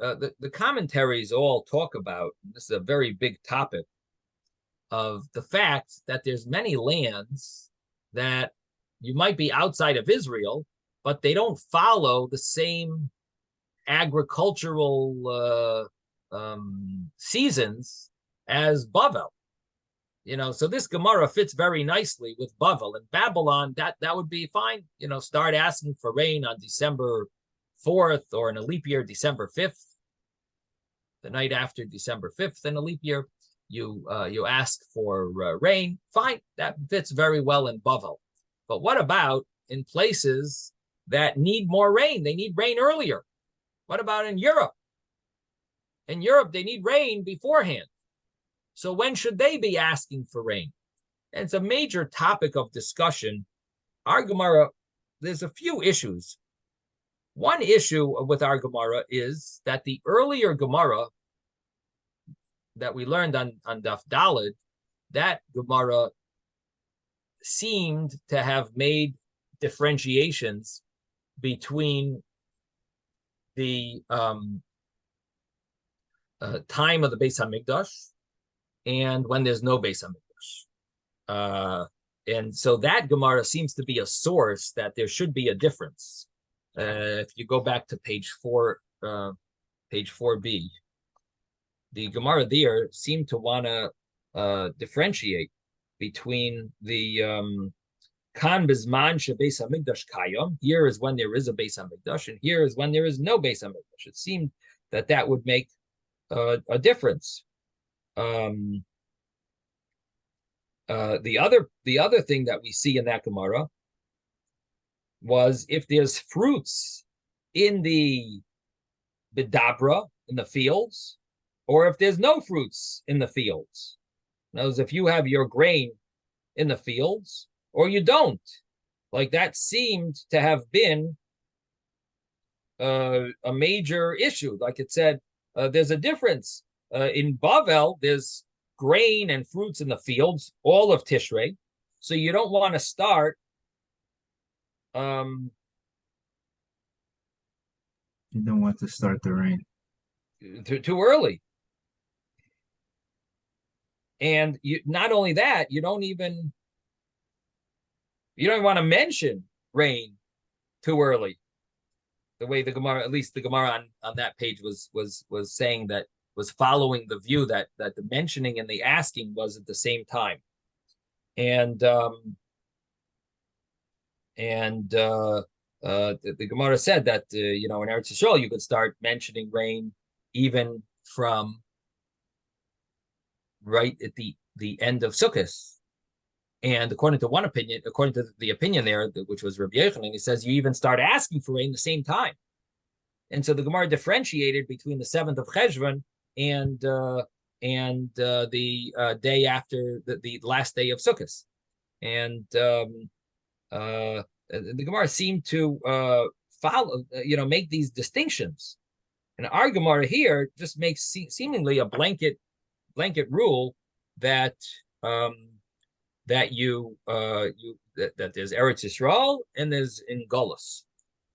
commentaries all talk about, this is a very big topic, of the fact that there's many lands that you might be outside of Israel, but they don't follow the same agricultural seasons as Bavel. So this Gemara fits very nicely with Bavel and Babylon. That would be fine. Start asking for rain on December 4th or in a leap year, December 5th, the night after December 5th in a leap year. You ask for rain. Fine, that fits very well in Bavel. But what about in places that need more rain? They need rain earlier. What about in Europe? In Europe, they need rain beforehand. So when should they be asking for rain? And it's a major topic of discussion. Our Gemara, there's a few issues. One issue with our Gemara is that the earlier Gemara that we learned on Daf Daled, that Gemara seemed to have made differentiations between the time of the Beis Hamikdash and when there's no Beis Hamikdash. And so that Gemara seems to be a source that there should be a difference. If you go back to page 4b, the Gemara there seemed to want to differentiate between the Kan Bizman Shebeis Hamikdash Kayom. Here is when there is a Beis Hamikdash, and here is when there is no Beis Hamikdash. It seemed that would make a difference. The other thing that we see in that Gemara was if there's fruits in the bidabra, in the fields, or if there's no fruits in the fields. In other words, if you have your grain in the fields or you don't, like that seemed to have been a major issue. Like it said, there's a difference. In Bavel, there's grain and fruits in the fields, all of Tishrei. So you don't want to start You don't want to start the rain. too early. And you not only that, you don't even want to mention rain too early. The way the Gemara, at least the Gemara on that page was saying that, was following the view that the mentioning and the asking was at the same time. And the Gemara said that in Eretz Yisrael you could start mentioning rain even from right at the end of Sukkot. And according to one opinion, according to the opinion there, which was Rabbi Yochanan, he says you even start asking for rain the same time. And so the Gemara differentiated between the 7th of Cheshvan and the day after the last day of Sukkot. And the Gemara seemed to follow, make these distinctions. And our Gemara here just makes seemingly a blanket rule that that there's Eretz Yisrael and there's in Golus.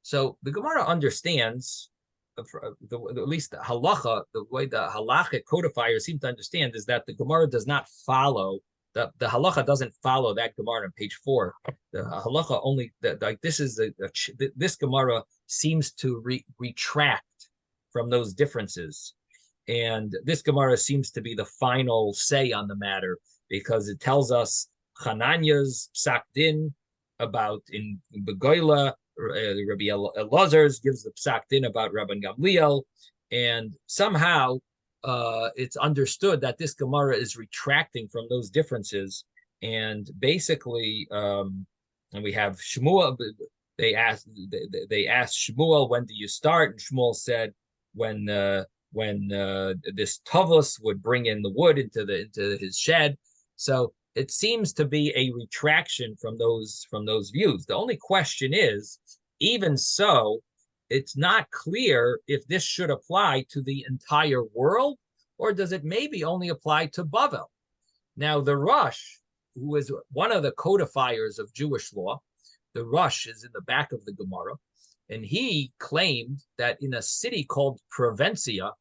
So the Gemara understands, at least the halacha, the way the halachic codifiers seem to understand is that the Gemara does not follow, the halacha doesn't follow that Gemara on page 4. The halacha only, this Gemara seems to retract from those differences. And this Gemara seems to be the final say on the matter because it tells us Hananiah's psak din about in Begoila, Rabbi Elazar's gives the psak din about Rabban Gamliel, and somehow it's understood that this Gemara is retracting from those differences. And basically, and we have Shmuel. They asked Shmuel, when do you start? And Shmuel said when this Tavus would bring in the wood into his shed. So it seems to be a retraction from those views. The only question is, even so, it's not clear if this should apply to the entire world, or does it maybe only apply to Bavel? Now, the Rosh, who is one of the codifiers of Jewish law, the Rosh is in the back of the Gemara, and he claimed that in a city called Provencia,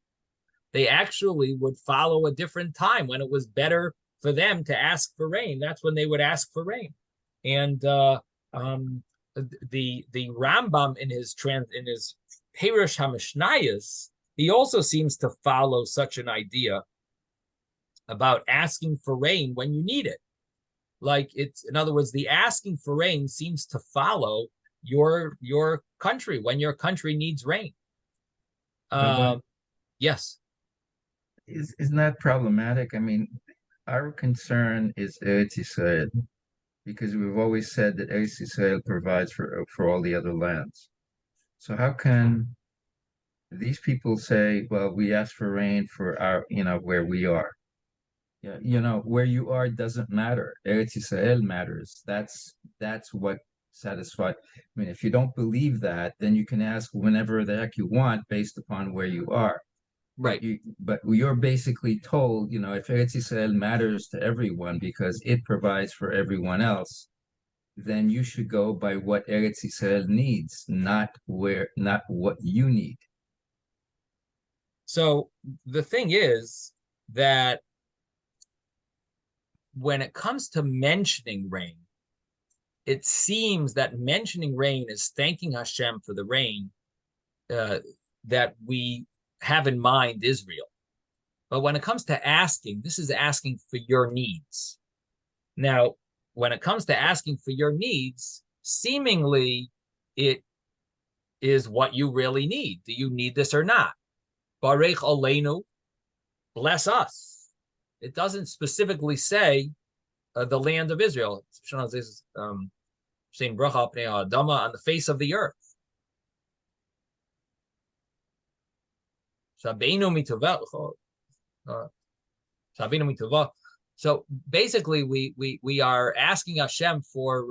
they actually would follow a different time when it was better for them to ask for rain. That's when they would ask for rain. And the Rambam in his Perush HaMishnayos, he also seems to follow such an idea about asking for rain when you need it. Like it's, in other words, the asking for rain seems to follow your country when your country needs rain. Yes. Isn't that problematic? I mean, our concern is Eretz Yisrael, because we've always said that Eretz Yisrael provides for all the other lands. So how can these people say, well, we ask for rain for our, where we are? Yeah, where you are doesn't matter. Eretz Yisrael matters. That's what satisfies. I mean, if you don't believe that, then you can ask whenever the heck you want based upon where you are. Right. But you're basically told, if Eretz Yisrael matters to everyone because it provides for everyone else, then you should go by what Eretz Yisrael needs, not what you need. So the thing is that when it comes to mentioning rain, it seems that mentioning rain is thanking Hashem for the rain that we have in mind Israel. But when it comes to asking, this is asking for your needs. Now, when it comes to asking for your needs, seemingly it is what you really need. Do you need this or not? Barech Aleinu, bless us. It doesn't specifically say the land of Israel. saying bracha pnei ha'adama, on the face of the earth. Sabeinu mitovecha. Sabeinu mitova. So basically, we are asking Hashem for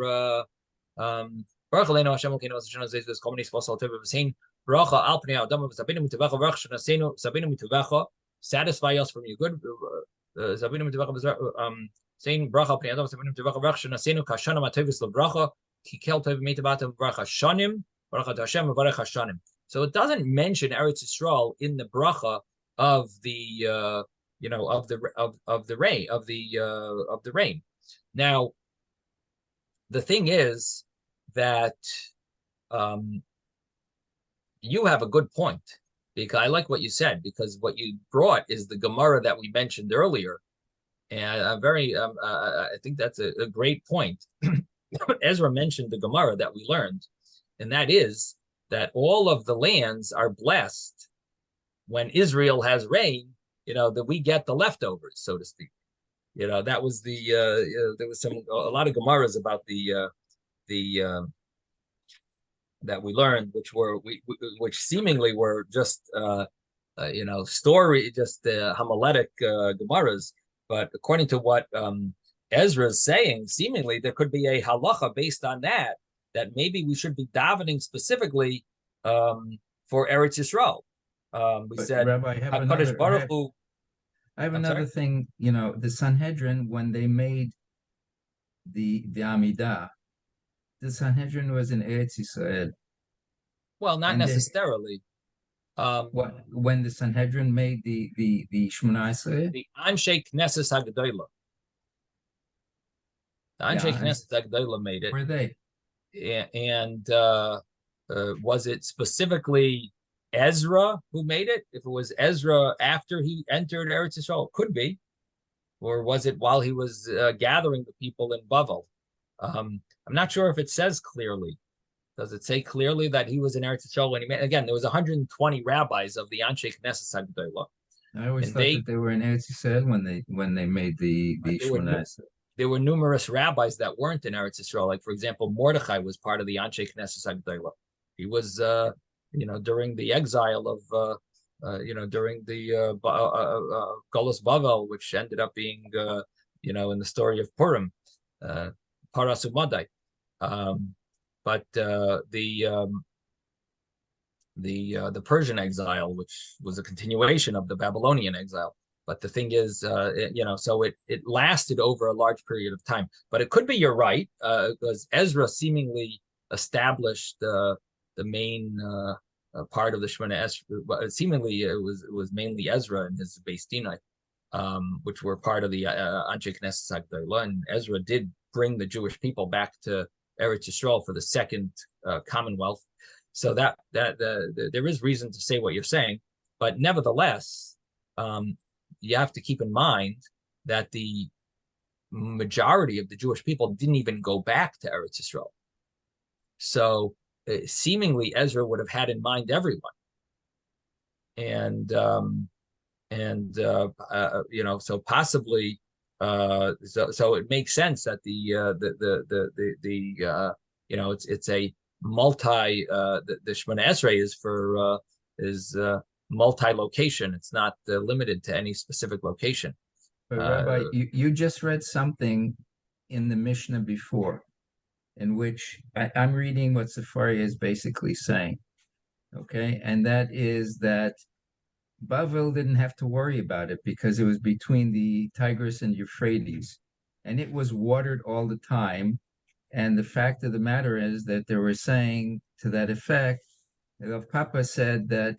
Baruch Aleinu Hashem Elokeinu Hashem Zayis Kol Minei Sfos Al Teva V'Sein Bracha Al Pnei Ha'adama Sabeinu mitovecha Baruch Shanasenu Sabeinu mitovecha. Satisfy us from your good. Sabeinu mitovecha saying bracha Al Pnei Ha'adama Sabeinu mitovecha Baruch Shanasenu Kashanim Atevis LeBracha Kikel Tov Meitabatem Bracha Shanim Baruch Hashem V'Barech Hashanim. So it doesn't mention Eretz Yisrael in the bracha of the of the rain of the rain. Now, the thing is that you have a good point, because I like what you said, because what you brought is the Gemara that we mentioned earlier, and I think that's a great point. Ezra mentioned the Gemara that we learned, and that is that all of the lands are blessed when Israel has rain, that we get the leftovers, so to speak. That was there was a lot of Gemaras about the that we learned, which seemingly were just story, just homiletic Gemaras. But according to what Ezra is saying, seemingly there could be a halacha based on that maybe we should be davening specifically for Eretz Yisrael. We said, Rabbi, I have another thing. The Sanhedrin, when they made the Amidah, the Sanhedrin was in Eretz Yisrael. Well, not necessarily. When the Sanhedrin made the Shmona Esrei, the Anshe Knesset Hagdolah. The Anshe Knesset Hagdolah made it. Were they? And was it specifically Ezra who made it? If it was Ezra after he entered Eretz Yisrael, it could be. Or was it while he was gathering the people in Bavel? I'm not sure if it says clearly. Does it say clearly that he was in Eretz Yisrael when he made? Again, there was 120 rabbis of the Anshe Knesset Hagdolah. I always thought that they were in Eretz Yisrael when they made the Shmona Esrei. There were numerous rabbis that weren't in Eretz Yisrael. Like, for example, Mordechai was part of the Anshe Knesset Hagdolah. He was, during the exile of, during the Golus Bavel, which ended up being, in the story of Purim, Paras Umadai. But the Persian exile, which was a continuation of the Babylonian exile. But the thing is, so it lasted over a large period of time. But it could be you're right, because Ezra seemingly established the main part of the Shemona Esrei. Seemingly, it was mainly Ezra and his Beis Dinai, which were part of the Anshe Knesset Hagdolah. And Ezra did bring the Jewish people back to Eretz Yisrael for the second Commonwealth. So that there is reason to say what you're saying, but nevertheless, you have to keep in mind that the majority of the Jewish people didn't even go back to Eretz Yisrael. So seemingly Ezra would have had in mind everyone, and so possibly, so it makes sense that it's a multi. The Shemona Esrei is multi-location. It's not limited to any specific location. But Rabbi, you just read something in the Mishnah before, in which I'm reading what Safari is basically saying, okay? And that is that Bavel didn't have to worry about it because it was between the Tigris and Euphrates, and it was watered all the time. And the fact of the matter is that they were saying to that effect, Rav Papa said that,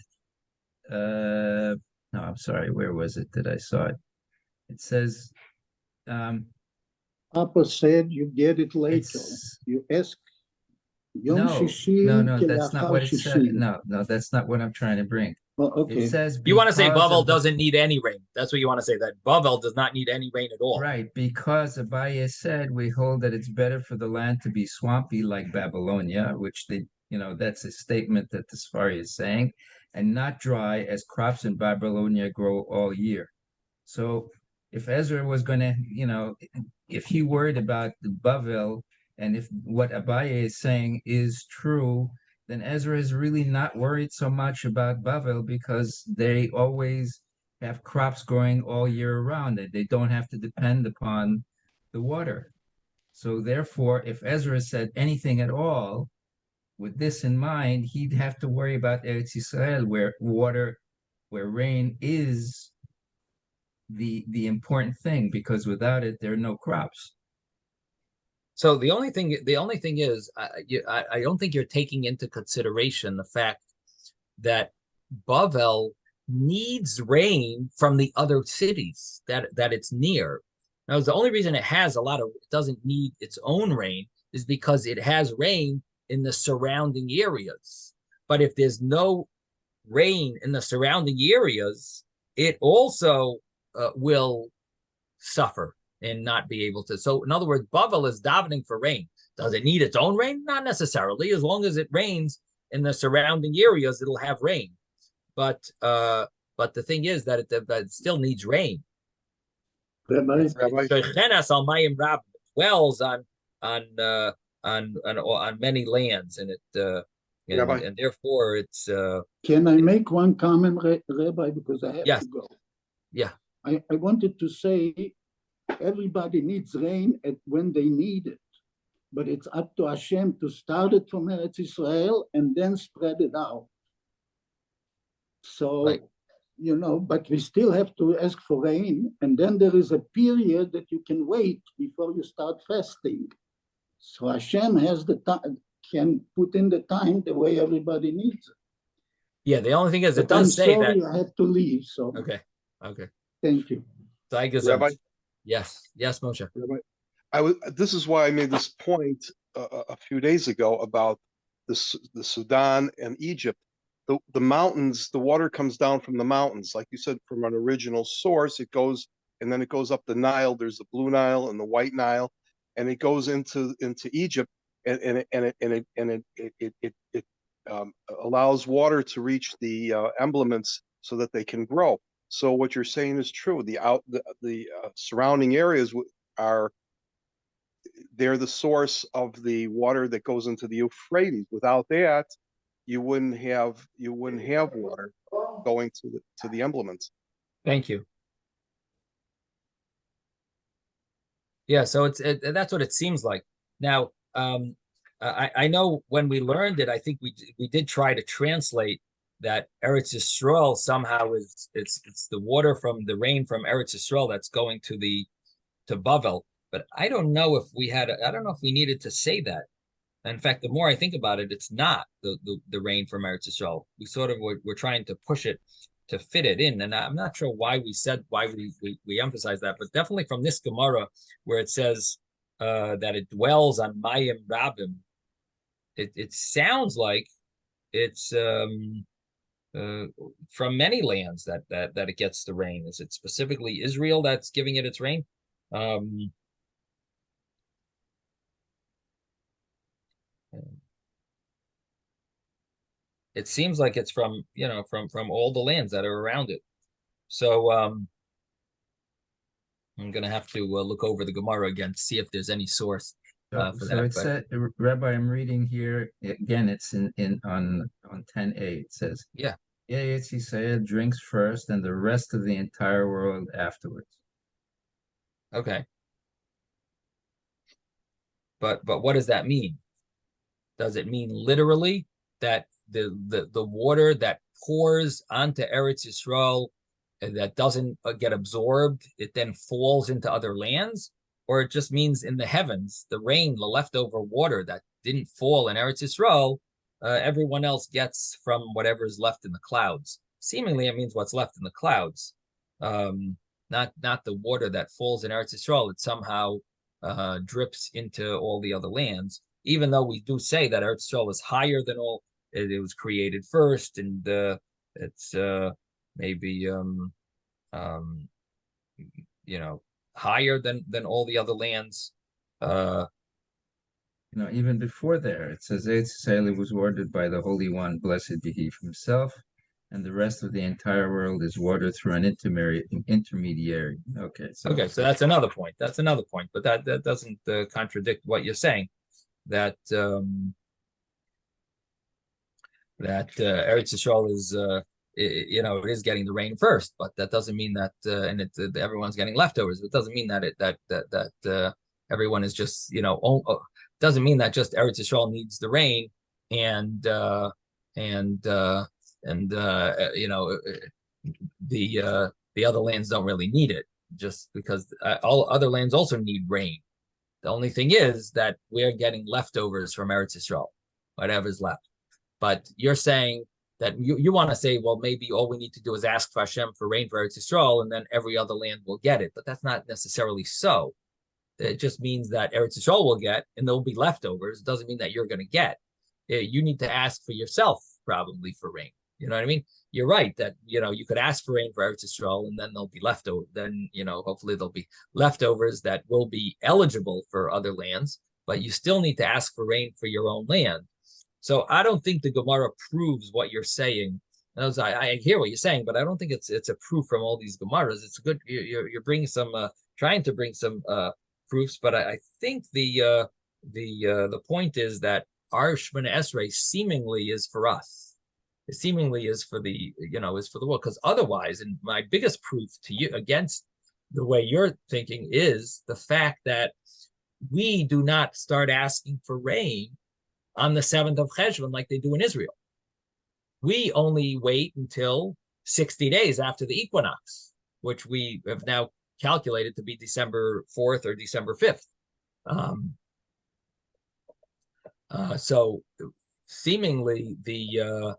no, I'm sorry, where was it that I saw it? It says, Papa said you get it later. You ask Yom Shishi. No, that's not what it said. No, that's not what I'm trying to bring. Oh, okay. It says you want to say Bavel doesn't need any rain. That's what you want to say, that Bavel does not need any rain at all. Right, because Abaye said we hold that it's better for the land to be swampy like Babylonia, which that's a statement that the Safari is saying, and not dry as crops in Babylonia grow all year. So if Ezra was going to, if he worried about the Bavel And if what Abaye is saying is true, then Ezra is really not worried so much about Bavel because they always have crops growing all year round. They don't have to depend upon the water. So therefore, if Ezra said anything at all, with this in mind, he'd have to worry about Eretz Yisrael, where rain is the important thing, because without it, there are no crops. So the only thing is, I don't think you're taking into consideration the fact that Bavel needs rain from the other cities that it's near. Now, the only reason it doesn't need its own rain is because it has rain in the surrounding areas. But if there's no rain in the surrounding areas, it also will suffer and not be able to. So, in other words, Bavel is davening for rain. Does it need its own rain? Not necessarily. As long as it rains in the surrounding areas, it'll have rain. But the thing is that it still needs rain. Rabbi, It dwells on many lands, and and therefore it's. can I make one comment, Rabbi, because I have Yes. to go? Yeah. I wanted to say everybody needs rain when they need it, but it's up to Hashem to start it from Eretz Israel and then spread it out. So, Right. But we still have to ask for rain, and then there is a period that you can wait before you start fasting. So Hashem has the time, can put in the time the way everybody needs it. Yeah, the only thing is, it But I'm does say sorry, that. I have to leave. So Okay. thank you. Rabbi? Yes, Moshe. Rabbi, this is why I made this point a few days ago about the Sudan and Egypt. The mountains, the water comes down from the mountains, like you said, from an original source. It goes, and then it goes up the Nile. There's the Blue Nile and the White Nile, and it goes into Egypt, and it allows water to reach the emblements so that they can grow. So what you're saying is true. The surrounding areas they're the source of the water that goes into the Euphrates. Without that, you wouldn't have water going to the emblements. Thank you. Yeah, so that's what it seems like. Now, I know when we learned it, I think we did try to translate that Eretz Yisrael somehow it's the water from the rain from Eretz Yisrael that's going to Bavel. But I don't know if we needed to say that. In fact, the more I think about it, it's not the rain from Eretz Yisrael. We sort of we're trying to push it to fit it in, and I'm not sure why we emphasize that, but definitely from this Gemara where it says that it dwells on Mayim Rabim, it sounds like it's from many lands that it gets the rain. Is it specifically Israel that's giving it its rain? It seems like it's from all the lands that are around it. So I'm gonna have to look over the Gemara again to see if there's any source for So that. it said, Rabbi, I'm reading here again. It's on 10a. It says, Yeah. Eretz Yisrael drinks first, and the rest of the entire world afterwards. Okay. But what does that mean? Does it mean literally that the water that pours onto Eretz Yisrael and that doesn't get absorbed, it then falls into other lands? Or it just means in the heavens, the rain, the leftover water that didn't fall in Eretz Yisrael, everyone else gets from whatever is left in the clouds. Seemingly, it means what's left in the clouds, not the water that falls in Eretz Yisrael. It somehow drips into all the other lands, even though we do say that Eretz Yisrael is higher than all. It was created first, and it's maybe higher than all the other lands. Even before there, it says Eretz Yisrael was watered by the Holy One, blessed be He, himself, and the rest of the entire world is watered through an intermediary. Okay, so that's another point. But that doesn't contradict what you're saying. that Eretz Yisrael is it is getting the rain first, but that doesn't mean that everyone's getting leftovers. It doesn't mean that everyone is just doesn't mean that just Eretz Yisrael needs the rain and the other lands don't really need it, just because all other lands also need rain. The only thing is that we're getting leftovers from Eretz Yisrael, whatever's left. But you're saying that you want to say, well, maybe all we need to do is ask for Hashem for rain for Eretz Yisrael, and then every other land will get it. But that's not necessarily so. It just means that Eretz Yisrael will get, and there'll be leftovers. It doesn't mean that you're going to get. You need to ask for yourself probably for rain. You know what I mean? You're right that you could ask for rain for Eretz Yisrael, and then there'll be leftover. Then hopefully there'll be leftovers that will be eligible for other lands. But you still need to ask for rain for your own land. So I don't think the Gemara proves what you're saying. I hear what you're saying, but I don't think it's a proof from all these Gemaras. It's good. You're bringing some, trying to bring some proofs, but I think the point is that our Shemona Esrei seemingly is for us. It seemingly is for the world, because otherwise, and my biggest proof to you against the way you're thinking is the fact that we do not start asking for rain on the 7th of Cheshvan like they do in Israel. We only wait until 60 days after the equinox, which we have now calculated to be December 4th or December 5th. So seemingly the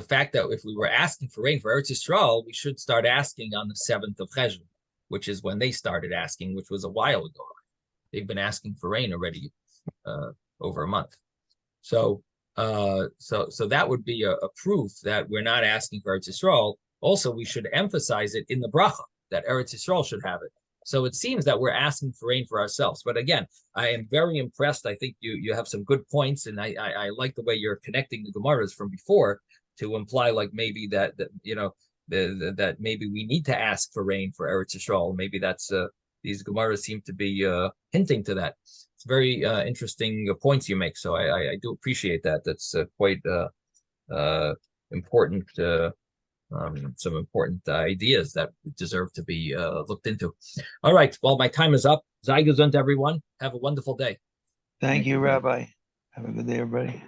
fact that if we were asking for rain for Eretz Yisrael, we should start asking on the 7th of Cheshvan, which is when they started asking, which was a while ago. They've been asking for rain already over a month. So that would be a proof that we're not asking for Eretz Yisrael. Also, we should emphasize it in the bracha that Eretz Yisrael should have it. So it seems that we're asking for rain for ourselves. But again, I am very impressed. I think you have some good points, and I like the way you're connecting the Gemaras from before to imply like maybe that maybe we need to ask for rain for Eretz Yisrael. Maybe that's these Gemaras seem to be hinting to that. It's very interesting points you make. So I do appreciate that. That's quite important. Some important ideas that deserve to be looked into. All right. Well, my time is up. Sei gesund, everyone. Have a wonderful day. Thank you, Rabbi. Have a good day, everybody.